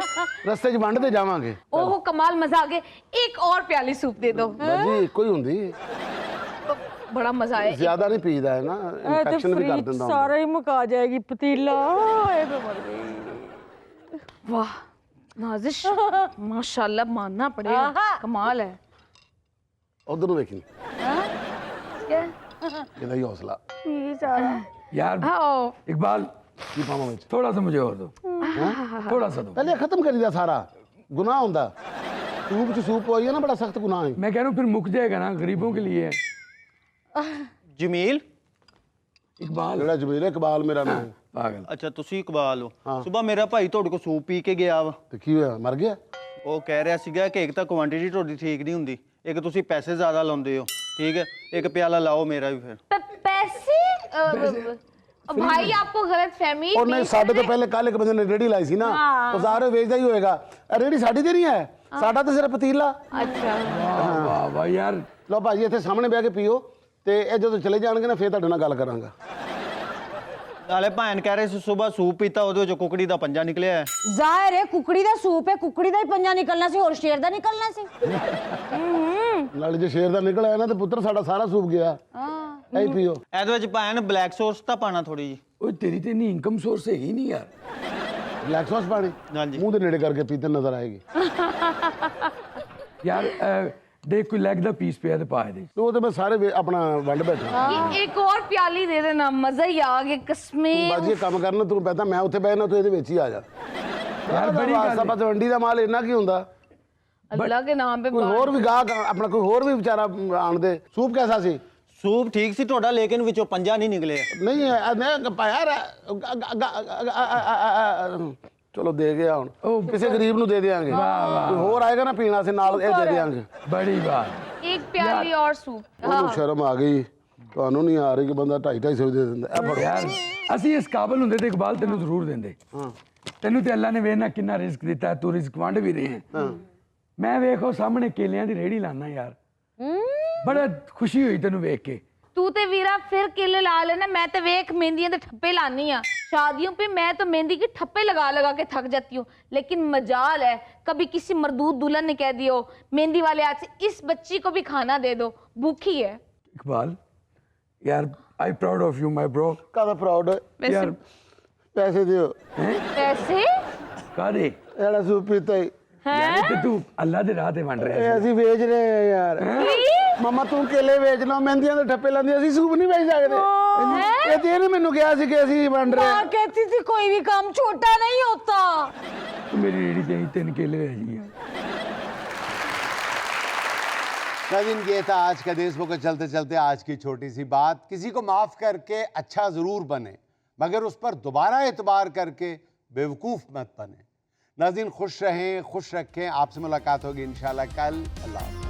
रस्ते च वंडते जावांगे। ओहो कमाल, मजा आ गया। एक और प्याली सूप दे दो। बाजी कोई हुंदी बड़ा मजा आया। ज्यादा नहीं पीदा है ना, इन्फेक्शन भी कर दिंदा। सारा ही मुका जाएगी पतीला। ये तो मर गई। वाह नाजिश, माशाल्लाह मानना पड़ेगा, कमाल है। उधर ਨੂੰ ਵੇਖੀ क्या ਇਹਦਾ ਹੀ ਹੌਸਲਾ। यार आओ। इकबाल, ਕੀ ਪਾਵਾਂ ਵਿੱਚ? थोड़ा सा मुझे और दो, थोड़ा सा दो। ਪਹਿਲੇ ਖਤਮ ਕਰੀਦਾ ਸਾਰਾ, ਗੁਨਾਹ ਹੁੰਦਾ। सूप च सूप होई है ना, बड़ा सख्त गुनाह है। मैं कह रहा हूँ फिर मुक जाएगा ना, गरीबों के लिए है। ਜਮੀਲ इकबाल ਜਿਹੜਾ ਜਮੀਲ ਇਕਬਾਲ ਮੇਰਾ ਨਾਮ ਹੈ। पागल। ਅੱਛਾ ਤੁਸੀਂ ਇਕਬਾਲ ਹੋ। ਸੁਬਾ ਮੇਰਾ ਭਾਈ ਤੁਹਾਡੇ ਕੋਲ ਸੂਪ ਪੀ ਕੇ ਗਿਆ ਵਾ। ਤੇ ਕੀ ਹੋਇਆ, ਮਰ ਗਿਆ? ਉਹ ਕਹਿ ਰਿਹਾ ਸੀਗਾ ਕਿ ਇੱਕ ਤਾਂ ਕੁਆਂਟੀਟੀ ਤੁਹਾਡੀ ਠੀਕ ਨਹੀਂ ਹੁੰਦੀ, ਇੱਕ ਤੁਸੀਂ ਪੈਸੇ ਜ਼ਿਆਦਾ ਲਾਉਂਦੇ ਹੋ, ਠੀਕ ਹੈ, ਇੱਕ ਪਿਆਲਾ ਲਾਓ ਮੇਰਾ ਵੀ ਫਿਰ। पैसे भाई आपको गलत फहमी। और नहीं, साढ़े तो पहले कल एक बंदे ने रेडी लाई सी ना, तो सारे वेचदा ही होएगा। रेडी साड़ी ते नहीं है, साडा तो सिर्फ पतीला। अच्छा वाह वाह वाह यार। लो भाजी इत्थे सामने बैठ के पीओ, ते ਇਹ ਜਦੋਂ ਚਲੇ ਜਾਣਗੇ ਨਾ ਫੇਰ ਤੁਹਾਡੇ ਨਾਲ ਗੱਲ ਕਰਾਂਗਾ। ਨਾਲੇ ਭੈਣ ਕਹਿ ਰਹੇ ਸੀ ਸੁਬਾ ਸੂਪ ਪੀਤਾ, ਉਹਦੇ ਵਿੱਚੋਂ ਕੁਕੜੀ ਦਾ ਪੰਜਾ ਨਿਕਲਿਆ ਹੈ। जाहिर है कुकड़ी दा सूप है, कुकड़ी दा ही पंजा निकलना सी और शेर दा निकलना सी। ਨਾਲੇ ਜੇ ਸ਼ੇਰ ਦਾ ਨਿਕਲ ਆਇਆ ਨਾ ਤੇ ਪੁੱਤਰ ਸਾਡਾ ਸਾਰਾ ਸੂਪ ਗਿਆ। ਐ ਪੀਓ। ਇਹਦੇ ਵਿੱਚ ਭੈਣ ਬਲੈਕ ਸੌਸ ਤਾਂ ਪਾਣਾ ਥੋੜੀ ਜੀ। ओए तेरी तो नहीं इनकम सोर्स है ही नहीं यार। ਬਲੈਕ ਸੌਸ ਪਾਣੀ ਹਾਂਜੀ। ਮੂੰਹ ਦੇ ਨੇੜੇ ਕਰਕੇ ਪੀਤੇ ਨਜ਼ਰ ਆਏਗੀ। यार देख कोई लेग दा पीस पे है तो पा दे। ਉਹ ਤੇ ਮੈਂ ਸਾਰੇ ਆਪਣਾ ਵੰਡ ਬੈਠਾ। ये एक और प्याली दे देना, मजा ही आ गया कसमें। ਬਾਜੀ ਇਹ ਕੰਮ ਕਰਨਾ ਤੂੰ ਪਤਾ, ਮੈਂ ਉੱਥੇ ਬਹਿਣਾ ਤੂੰ ਇਹਦੇ ਵਿੱਚ ਹੀ ਆ ਜਾ। यार बड़ी गल ਵਾਸਤਾ है। ਵੰਡੀ ਦਾ ਮਾਲ ਇੰਨਾ ਕੀ ਹੁੰਦਾ। अल्लाह के नाम पे ਕੋਈ ਹੋਰ ਵੀ ਗਾਹਕ ਆਪਣਾ ਕੋਈ ਹੋਰ ਵੀ ਵਿਚਾਰਾ ਆਣ ਦੇ। ਸੂਪ ਕੈਸਾ ਸੀ? ਸੂਪ ਠੀਕ ਸੀ ਤੁਹਾਡਾ, ਲੇਕਿਨ ਵਿੱਚੋਂ ਪੰਜਾ ਨਹੀਂ ਨਿਕਲਿਆ। ਨਹੀਂ ਮੈਂ ਪਾਇਆ ਚਲੋ ਦੇ ਗਿਆ ਹੁਣ, ਕਿਸੇ ਗਰੀਬ ਨੂੰ ਦੇ ਦੇਾਂਗੇ। ਕੋਈ ਹੋਰ ਆਏਗਾ ਨਾ ਪੀਣਾ ਸੀ ਨਾਲ ਇਹ ਦੇ ਦੇਾਂਗੇ। बड़ी बात। एक प्याली और सूप। ਉਹਨੂੰ ਸ਼ਰਮ ਆ ਗਈ, ਤੁਹਾਨੂੰ ਨਹੀਂ ਆ ਰਹੀ ਕਿ ਬੰਦਾ 250 ਦੇ ਦਿੰਦਾ। ਇਹ ਫੜੋ यार ਅਸੀਂ ਇਸ ਕਾਬਲ ਹੁੰਦੇ ਤੇ ਇਕਬਾਲ ਤੈਨੂੰ ਜ਼ਰੂਰ ਦਿੰਦੇ। ਤੈਨੂੰ ਤੇ ਅੱਲਾ ਨੇ ਵੇਖਣਾ ਕਿੰਨਾ ਰਿਜ਼ਕ ਦਿੱਤਾ, ਤੂੰ ਰਿਜ਼ਕ ਵੰਡ ਵੀ ਰਹੇ ਹੈ। ਮੈਂ ਵੇਖੋ ਸਾਹਮਣੇ ਕੇਲਿਆਂ ਦੀ ਰੇਹੜੀ ਲਾਣਾ ਯਾਰ, ਬੜਾ ਖੁਸ਼ੀ ਹੋਈ ਤੈਨੂੰ ਵੇਖ ਕੇ। तू ते वीरा फिर केले ला लेना, मैं तो वेख मेहंदियां ते ठप्पे लानी आ। शादियों पे मैं तो मेहंदी के ठप्पे लगा लगा के थक जाती हूँ, लेकिन मजाल है कभी किसी मरदूद दुल्हन ने कह दियो मेहंदी वाले हाथ से इस बच्ची को भी खाना दे दो, भूखी है। इकबाल यार आई proud of you my bro. ਕਾਹਦਾ ਪ੍ਰਾਊਡ? यार ਪੈਸੇ ਦਿਓ। पैसे ਕਾਦੇ ਇਹੜਾ ਸੂਪ ਪੀਤਾ ਹੀ ਯਾਰ ਤੇ ਤੂੰ ਅੱਲਾ ਦੇ ਰਾਹ ਤੇ ਵੰਡ ਰਿਹਾ ਇਹ ਅਸੀਂ ਵੇਚ ਰਹੇ ਆ ਯਾਰ। ਮਮਾ ਤੂੰ ਕੇਲੇ ਵੇਚ ਲਓ, ਮਹਿੰਦੀਆਂ ਦੇ ਠੱਪੇ ਲਾਉਂਦੀ, ਅਸੀਂ ਸੂਪ ਨਹੀਂ ਵੇਚ ਸਕਦੇ। ਇਹ ਤੇ ਇਹਨੇ ਮੈਨੂੰ ਕਿਹਾ ਸੀ ਕਿ ਅਸੀਂ ਵੰਡ ਰਹੇ माँ कहती थी कोई भी काम छोटा नहीं होता। ਤੂੰ ਮੇਰੀ ਰੇੜੀ ਤੇ 3 ਕੇਲੇ ਲੈ ਜੀ। नाज़रीन, ये था आज का देशमुख के चलते चलते आज की छोटी सी बात। किसी को माफ़ करके अच्छा ज़रूर बने, मगर उस पर दोबारा एतबार करके बेवकूफ़ मत बने। नाज़रीन, खुश रहें, खुश रखें। आपसे मुलाकात होगी इंशाल्लाह कल। अल्लाह हाफ़िज़।